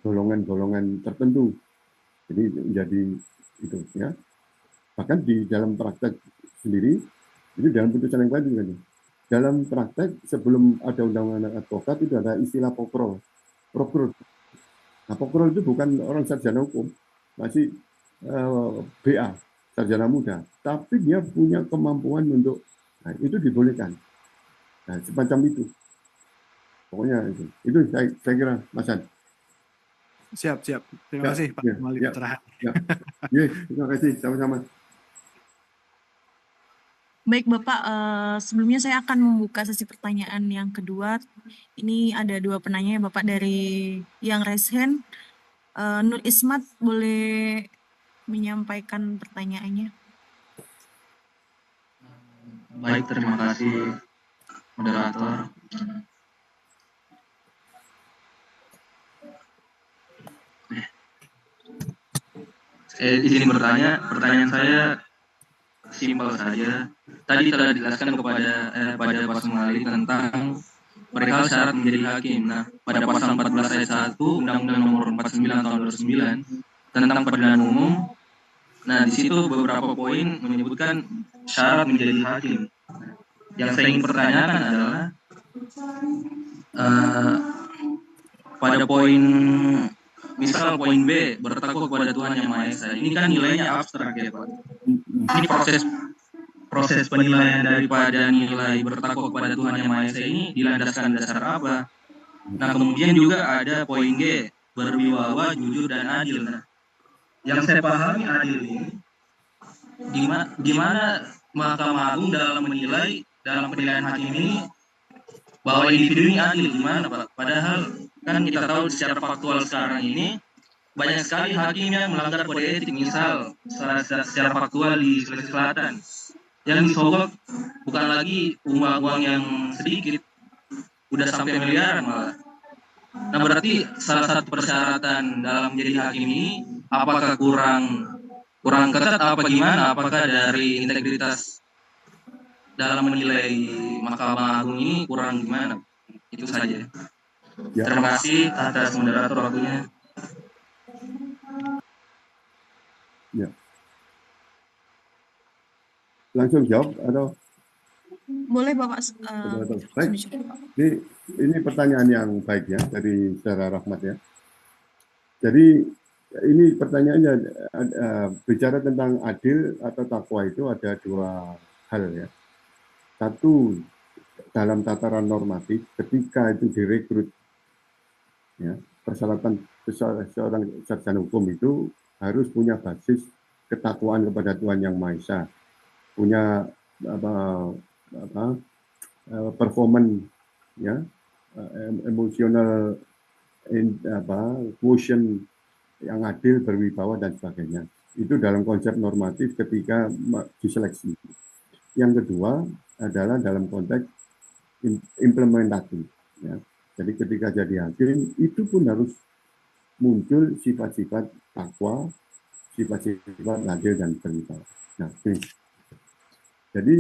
golongan-golongan tertentu. Jadi menjadi itu ya. Bahkan di dalam praktek sendiri, ini dalam putusan yang lain juga nih. Dalam praktek sebelum ada undang-undang advokat itu ada istilah prokuror. Nah, prokuror itu bukan orang sarjana hukum, masih BA, sarjana muda, tapi dia punya kemampuan untuk, nah, itu dibolehkan. Nah, semacam itu. Pokoknya itu saya kira, Mas Han. Siap. Terima kasih Pak Malik pencerahan. Terima kasih, sama-sama. Baik Bapak, sebelumnya saya akan membuka sesi pertanyaan yang kedua. Ini ada 2 penanya Bapak dari yang raise hand. Nur Ismat boleh menyampaikan pertanyaannya. Baik, terima kasih moderator. Saya izin bertanya, pertanyaan saya simpel saja. tadi telah dijelaskan pada Pak Sumali tentang perihal syarat menjadi hakim. Nah, pada pasal 14 ayat 1 Undang-Undang Nomor 49 tahun 2009 tentang peradilan umum, nah di situ beberapa poin menyebutkan syarat menjadi hakim. Yang saya ingin pertanyakan adalah pada poin misal poin B, bertakwa kepada Tuhan Yang Maha Esa. Ini kan nilainya abstrak ya Pak. Ini proses penilaian daripada nilai bertakwa kepada Tuhan Yang Maha Esa ini dilandaskan dasar apa? Nah, kemudian juga ada poin G, berwibawa, jujur, dan adil. Nah, yang saya pahami adil ini, gimana Mahkamah Agung dalam penilaian hakim ini bahwa individu ini adil, gimana Pak? Padahal kan kita tahu secara faktual sekarang ini banyak sekali hakim yang melanggar kode etik, misal secara faktual di Sulawesi Selatan yang disogok bukan lagi uang yang sedikit, udah sampai miliaran malah. Nah, berarti salah satu persyaratan dalam menjadi hakim ini apakah kurang ketat apa gimana? Apakah dari integritas dalam menilai Mahkamah Agung ini kurang gimana? Itu saja. Ya. Terima kasih atas moderator waktunya. Ya. Langsung jawab atau? Boleh Bapak. Baik. Ini pertanyaan yang baik ya dari Saudara Rahmat ya. Jadi ini pertanyaannya bicara tentang adil atau takwa itu ada dua hal ya. Satu, dalam tataran normatif ketika itu direkrut ya, persyaratan seorang sarjana hukum itu harus punya basis ketakwaan kepada Tuhan Yang Maha Esa, punya performance ya, emosional quotient yang adil, berwibawa dan sebagainya. Itu dalam konsep normatif ketika diseleksi. Yang kedua adalah dalam konteks implementatif. Ya. Jadi ketika jadi hakim itu pun harus muncul sifat-sifat takwa, sifat-sifat adil dan berwibawa. Nah, jadi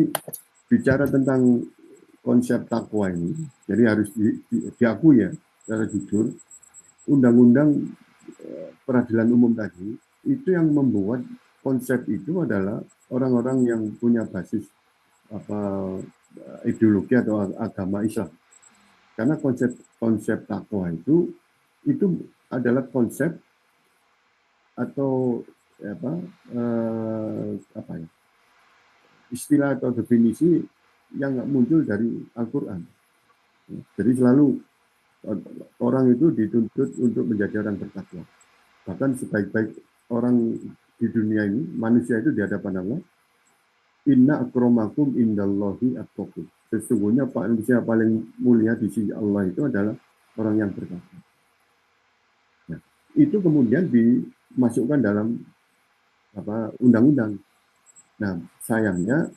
bicara tentang konsep takwa ini, jadi harus diakui ya secara jujur, undang-undang peradilan umum tadi itu yang membuat konsep itu adalah orang-orang yang punya basis ideologi atau agama Islam. Karena konsep takwa itu adalah konsep atau istilah atau definisi yang muncul dari Al-Quran. Jadi selalu orang itu dituntut untuk menjadi orang bertakwa. Bahkan sebaik-baik orang di dunia ini, manusia itu di hadapan Allah, inna akramakum indallahi atqakum. Sesungguhnya manusia paling mulia di sisi Allah itu adalah orang yang bertakwa. Nah, itu kemudian dimasukkan dalam undang-undang. Nah, sayangnya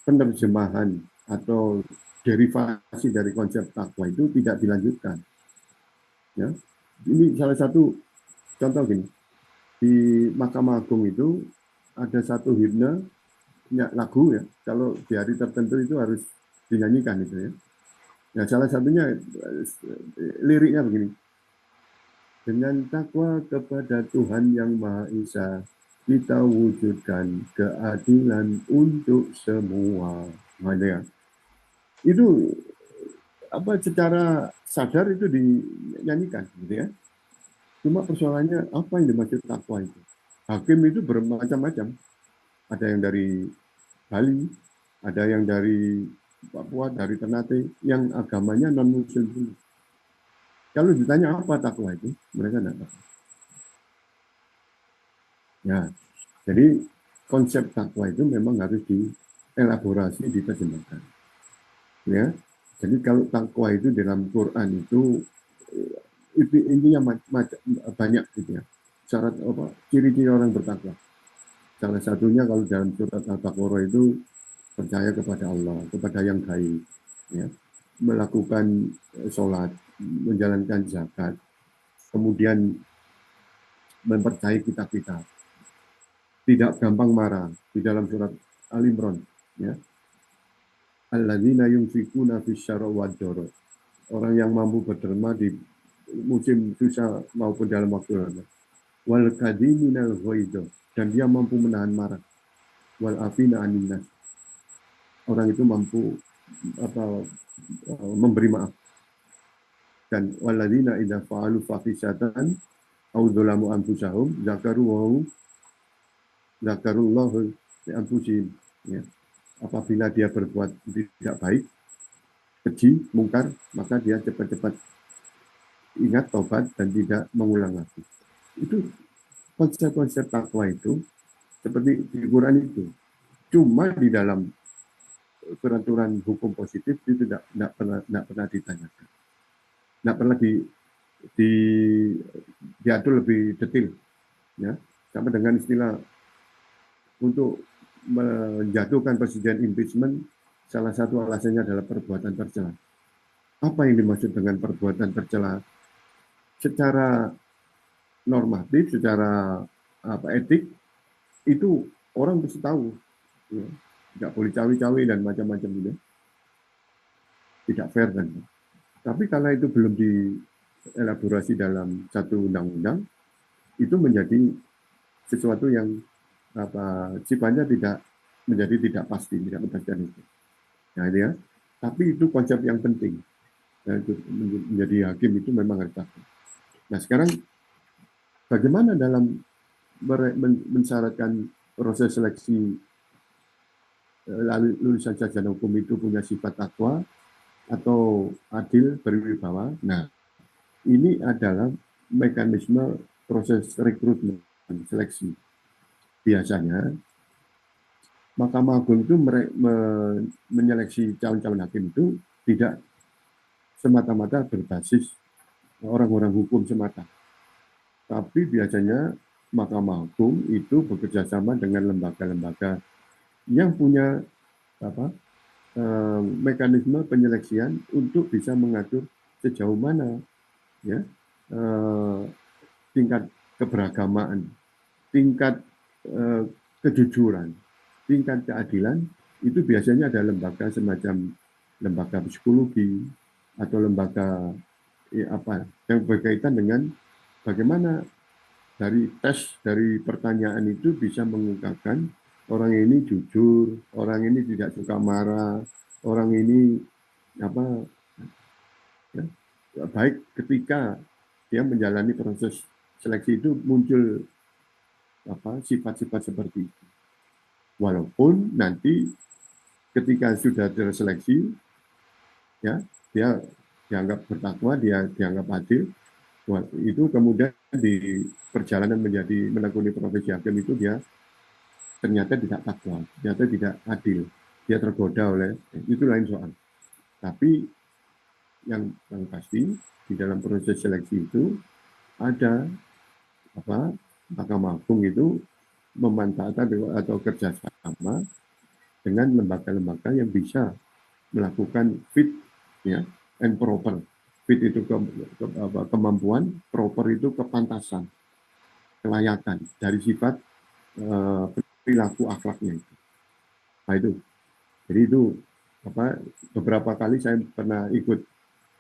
penerjemahan atau derivasi dari konsep takwa itu tidak dilanjutkan. Ya, ini salah satu contoh gini. Di Mahkamah Agung itu ada satu himne lagu ya. Kalau di hari tertentu itu harus dinyanyikan itu ya. Ya salah satunya liriknya begini. Dengan takwa kepada Tuhan Yang Maha Esa, kita wujudkan keadilan untuk semua. Nah, ya. Itu secara sadar itu dinyanyikan gitu ya. Cuma persoalannya apa yang dimaksud takwa itu? Hakim itu bermacam-macam. Ada yang dari Bali, ada yang dari Papua, dari Ternate, yang agamanya non-Muslim. Kalau ditanya apa takwa itu, mereka tidak tahu. Ya, jadi konsep takwa itu memang harus dielaborasi, diterjemahkan. Ya, jadi kalau takwa itu dalam Quran itu intinya banyak gitu ya. Syarat ciri-ciri orang bertakwa. Salah satunya kalau dalam surat Al-Baqarah itu percaya kepada Allah, kepada yang gaib, ya, melakukan sholat, menjalankan zakat, kemudian mempercayai kitab-kitab, tidak gampang marah di dalam surat Al-Imran, ya. alladzina yunfikuna fisyarra wad-dharra. Orang yang mampu berderma di musim susah maupun dalam waktu lama. Wal kadhiminal ghaidha, dan dia mampu menahan marah. Wal afina anin nas. Orang itu mampu memberi maaf. Dan walladzina idza fa'alu fahisatan aw dzalamu anfusahum zakarullahu li anfusihim. Ya. Apabila dia berbuat tidak baik, keji, mungkar, maka dia cepat-cepat ingat tobat dan tidak mengulang lagi. Itu konsep-konsep takwa itu seperti di Quran itu. Cuma di dalam peraturan hukum positif itu tidak pernah ditanyakan. Tidak pernah diatur lebih detail. Ya. Sama dengan istilah untuk menjatuhkan presiden impeachment, salah satu alasannya adalah perbuatan tercela. Apa yang dimaksud dengan perbuatan tercela? Secara normatif, secara etik, itu orang mesti tahu. Ya. Tidak boleh cawe-cawe dan macam-macam gitu. Tidak fair kan. Tapi karena itu belum dielaborasi dalam satu undang-undang, itu menjadi sesuatu yang sifatnya tidak pasti, tidak kepastian itu. Nah, ya. Tapi itu konsep yang penting. Nah, itu menjadi hakim itu memang harus takut. Nah, sekarang bagaimana dalam mensyaratkan proses seleksi lulusan sarjana hukum itu punya sifat takwa atau adil, berwibawa? Nah, ini adalah mekanisme proses rekrutmen, seleksi. Biasanya Mahkamah Agung itu menyeleksi calon-calon hakim itu tidak semata-mata berbasis orang-orang hukum semata. Tapi biasanya Mahkamah Agung itu bekerja sama dengan lembaga-lembaga yang punya mekanisme penyeleksian untuk bisa mengatur sejauh mana ya tingkat keberagamaan, tingkat kejujuran, tingkat keadilan, itu biasanya ada lembaga semacam lembaga psikologi atau lembaga yang berkaitan dengan bagaimana dari tes, dari pertanyaan itu bisa mengungkapkan orang ini jujur, orang ini tidak suka marah, orang ini baik ketika dia menjalani proses seleksi itu muncul sifat-sifat seperti itu. Walaupun nanti ketika sudah terseleksi, ya dia dianggap bertakwa, dia dianggap adil, itu kemudian di perjalanan menekuni profesi hakim itu dia ternyata tidak takwa, ternyata tidak adil, dia tergoda oleh itu lain soal. Tapi yang pasti di dalam proses seleksi itu ada Mahkamah Agung itu memanfaatkan atau kerjasama dengan lembaga-lembaga yang bisa melakukan fit ya and proper. Fit itu kemampuan, proper itu kepantasan, kelayakan dari sifat perilaku akhlaknya itu. Nah itu. Jadi itu beberapa kali saya pernah ikut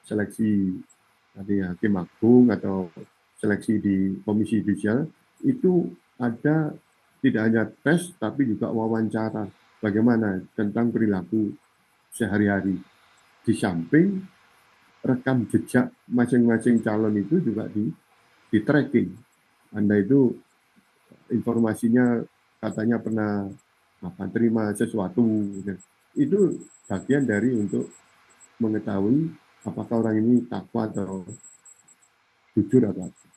seleksi hakim agung atau seleksi di komisi judisial, itu ada tidak hanya tes tapi juga wawancara bagaimana tentang perilaku sehari-hari. Di samping rekam jejak masing-masing calon itu juga di tracking. Anda itu informasinya katanya pernah terima sesuatu, itu bagian dari untuk mengetahui apakah orang ini takwa atau jujur atau apa.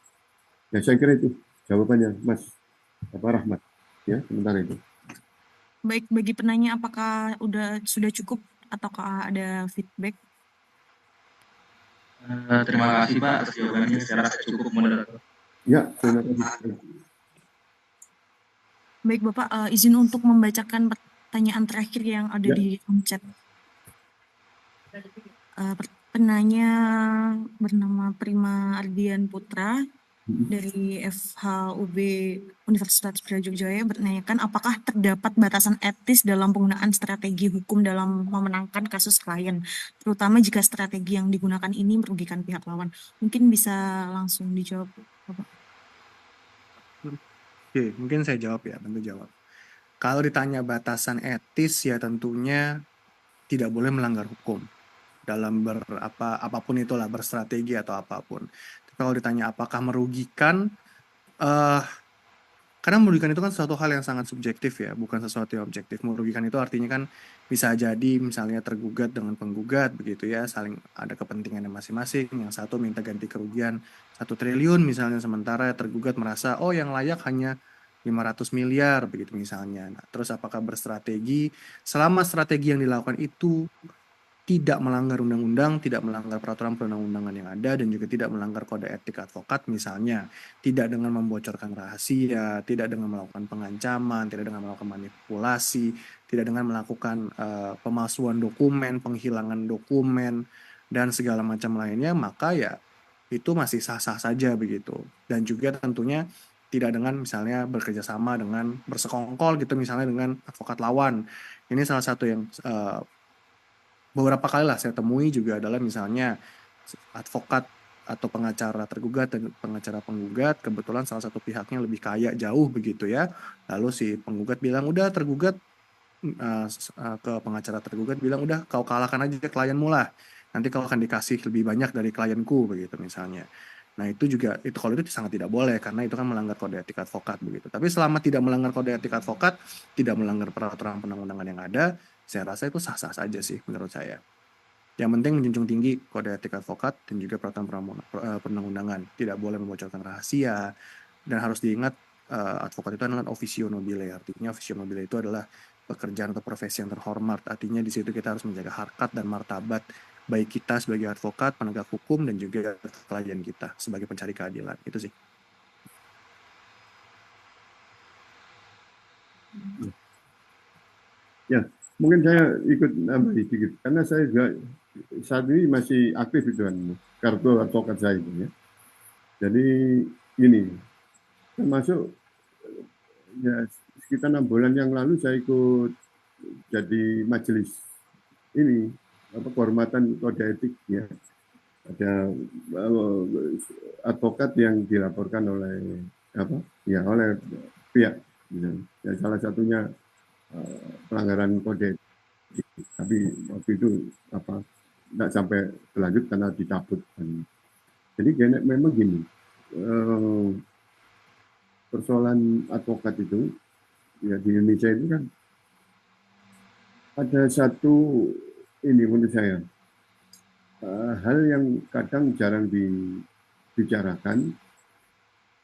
Ya saya kira itu jawabannya, Mas Rahmat. Ya, sementara itu. Baik, bagi penanya apakah sudah cukup ataukah ada feedback? Terima kasih Pak atas jawabannya, saya rasa cukup moderator. Ya, terima kasih. Baik Bapak, izin untuk membacakan pertanyaan terakhir yang ada di chat. Penanya bernama Prima Ardian Putra. dari FHUB Universitas Brawijaya bertanyakan apakah terdapat batasan etis dalam penggunaan strategi hukum dalam memenangkan kasus klien, terutama jika strategi yang digunakan ini merugikan pihak lawan. Mungkin bisa langsung dijawab, Bapak. Oke, mungkin saya jawab ya, tentu jawab. Kalau ditanya batasan etis ya tentunya tidak boleh melanggar hukum dalam apapun itulah, berstrategi atau apapun. Kalau ditanya apakah merugikan, eh karena merugikan itu kan suatu hal yang sangat subjektif ya, bukan sesuatu yang objektif. Merugikan itu artinya kan bisa jadi misalnya tergugat dengan penggugat begitu ya, saling ada kepentingannya masing-masing. Yang satu minta ganti kerugian 1 triliun misalnya, sementara tergugat merasa oh yang layak hanya 500 miliar begitu misalnya. Nah, terus apakah berstrategi? Selama strategi yang dilakukan itu tidak melanggar undang-undang, tidak melanggar peraturan perundang-undangan yang ada, dan juga tidak melanggar kode etik advokat misalnya, tidak dengan membocorkan rahasia, tidak dengan melakukan pengancaman, tidak dengan melakukan manipulasi, tidak dengan melakukan pemalsuan dokumen, penghilangan dokumen, dan segala macam lainnya, maka ya itu masih sah-sah saja begitu. Dan juga tentunya tidak dengan misalnya bekerja sama dengan bersekongkol gitu misalnya dengan advokat lawan. Ini salah satu yang beberapa kali lah saya temui juga adalah misalnya advokat atau pengacara tergugat dan pengacara penggugat, kebetulan salah satu pihaknya lebih kaya jauh begitu ya. Lalu si penggugat bilang, udah tergugat, ke pengacara tergugat bilang, udah kau kalahkan aja klienmu lah. Nanti kau akan dikasih lebih banyak dari klienku begitu misalnya. Nah itu juga, itu kalau itu sangat tidak boleh karena itu kan melanggar kode etik advokat begitu. Tapi selama tidak melanggar kode etik advokat, tidak melanggar peraturan perundang-undangan yang ada, saya rasa itu sah-sah saja sih menurut saya. Yang penting menjunjung tinggi kode etik advokat dan juga peraturan perundang-undangan. Tidak boleh membocorkan rahasia. Dan harus diingat advokat itu adalah officio nobile. Artinya officio nobile itu adalah pekerjaan atau profesi yang terhormat. Artinya di situ kita harus menjaga harkat dan martabat baik kita sebagai advokat, penegak hukum, dan juga klien kita sebagai pencari keadilan. Itu sih. Ya, mungkin saya ikut nambah sedikit karena saya juga saat ini masih aktif itu kan kartu advokat saya itu ya. Jadi ini termasuk ya sekitar 6 bulan yang lalu saya ikut jadi majelis ini kehormatan kode etik ya. Ada advokat yang dilaporkan oleh oleh pihak ya, salah satunya pelanggaran kode etik. Tapi waktu itu tidak sampai berlanjut karena dicabut. Jadi memang gini, persoalan advokat itu ya di Indonesia itu kan ada satu ini menurut saya hal yang kadang jarang dibicarakan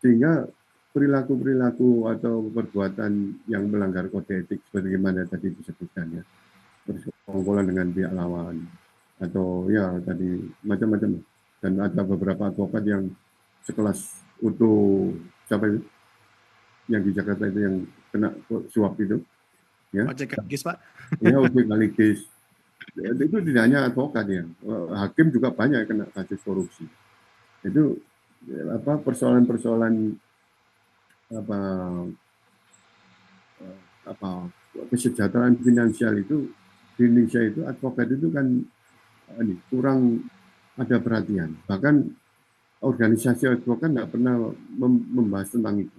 sehingga perilaku-perilaku atau perbuatan yang melanggar kode etik sebagaimana tadi disebutkan ya, bersekongkolan dengan pihak lawan atau ya tadi macam-macam, dan ada beberapa advokat yang sekelas Uto siapa itu yang di Jakarta itu yang kena suap itu ya, Ojek Galigis Pak. ya Ojek Galigis itu tidak hanya advokat ya, hakim juga banyak kena kasus korupsi. Itu persoalan-persoalan kesejahteraan finansial itu di Indonesia itu advokat itu kan kurang ada perhatian. Bahkan organisasi advokat tidak pernah membahas tentang itu.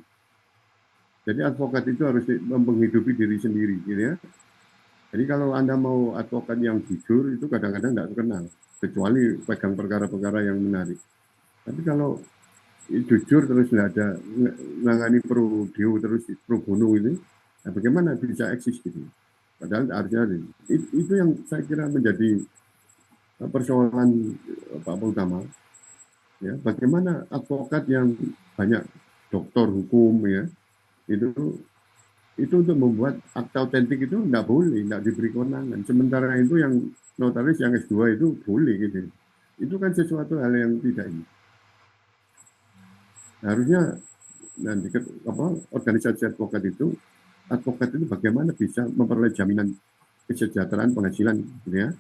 Jadi advokat itu harus menghidupi diri sendiri, gitu ya. Jadi kalau Anda mau advokat yang jujur itu kadang-kadang tidak terkenal, kecuali pegang perkara-perkara yang menarik. Tapi kalau jujur terus tidak ada menangani pro deo terus pro bono ini, nah bagaimana bisa eksis gitu? Padahal artinya itu yang saya kira menjadi persoalan utama. Ya, bagaimana advokat yang banyak doktor hukum ya itu untuk membuat akta otentik itu tidak boleh, tidak diberi kewenangan. Sementara itu yang notaris yang S2 itu boleh gitu. Itu kan sesuatu hal yang tidak ini. Harusnya nanti organisasi advokat itu bagaimana bisa memperoleh jaminan kesejahteraan penghasilan gitu ya,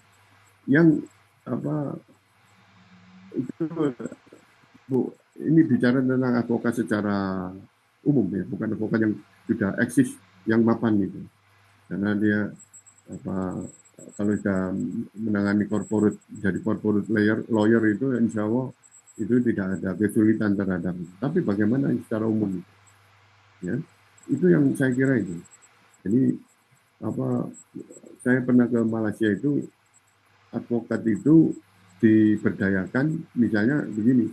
yang itu ini bicara tentang advokat secara umum ya, bukan advokat yang sudah eksis, yang mapan gitu. Karena dia kalau sudah menangani corporate, jadi corporate lawyer itu insya Allah itu tidak ada kesulitan terhadap itu. Tapi bagaimana secara umum ya, itu yang saya kira itu. Jadi saya pernah ke Malaysia itu, advokat itu diberdayakan, misalnya begini,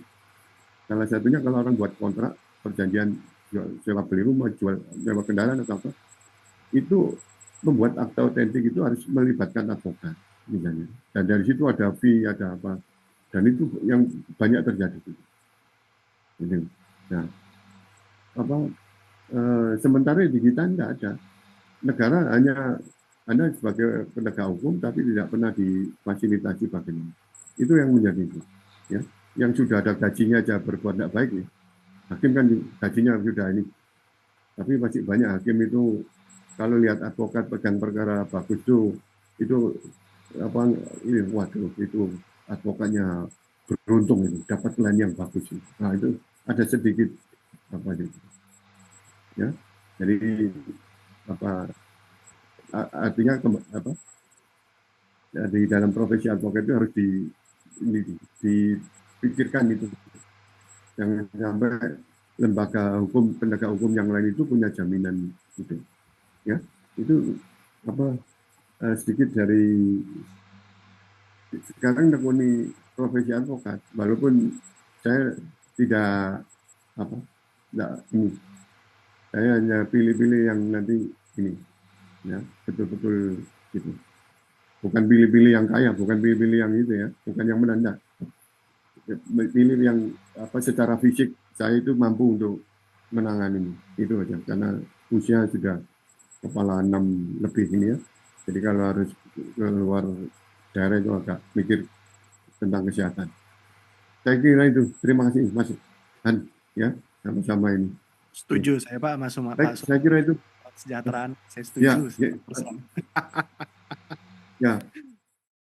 salah satunya kalau orang buat kontrak perjanjian sewa beli rumah, jual sewa kendaraan atau apa, itu membuat akta otentik itu harus melibatkan advokat misalnya, dan dari situ ada fee, ada apa, dan itu yang banyak terjadi. Nah, sementara di kita tidak ada. Negara hanya Anda sebagai penegak hukum tapi tidak pernah difasilitasi bagaimana. Itu yang menjadi itu. Ya. Yang sudah ada gajinya aja berbuat tidak baik ya. Hakim kan gajinya sudah ini. Tapi masih banyak hakim itu kalau lihat advokat pegang perkara bagus itu waduh, itu advokatnya beruntung itu dapat klien yang bagus. Nah itu ada sedikit itu. Ya. Jadi artinya di dalam profesi advokat itu harus dipikirkan itu, jangan sampai lembaga hukum, penegak hukum yang lain itu punya jaminan itu, ya. Itu sedikit dari sekarang tekuni profesi advokat, walaupun saya tidak ini, saya hanya pilih-pilih yang nanti ini, ya, betul-betul gitu. Bukan pilih-pilih yang kaya, bukan pilih-pilih yang itu ya, bukan yang menanda. Pilih yang secara fisik saya itu mampu untuk menangani itu aja, karena usia sudah kepala 6 lebih ini ya. Jadi kalau harus keluar daerah itu agak mikir tentang kesehatan. Saya kira itu. Terima kasih Mas Han ya, sama-sama ini. Setuju saya Pak, Mas Suma, Pak. Saya kira itu. Kesejahteraan, saya setuju. Ya.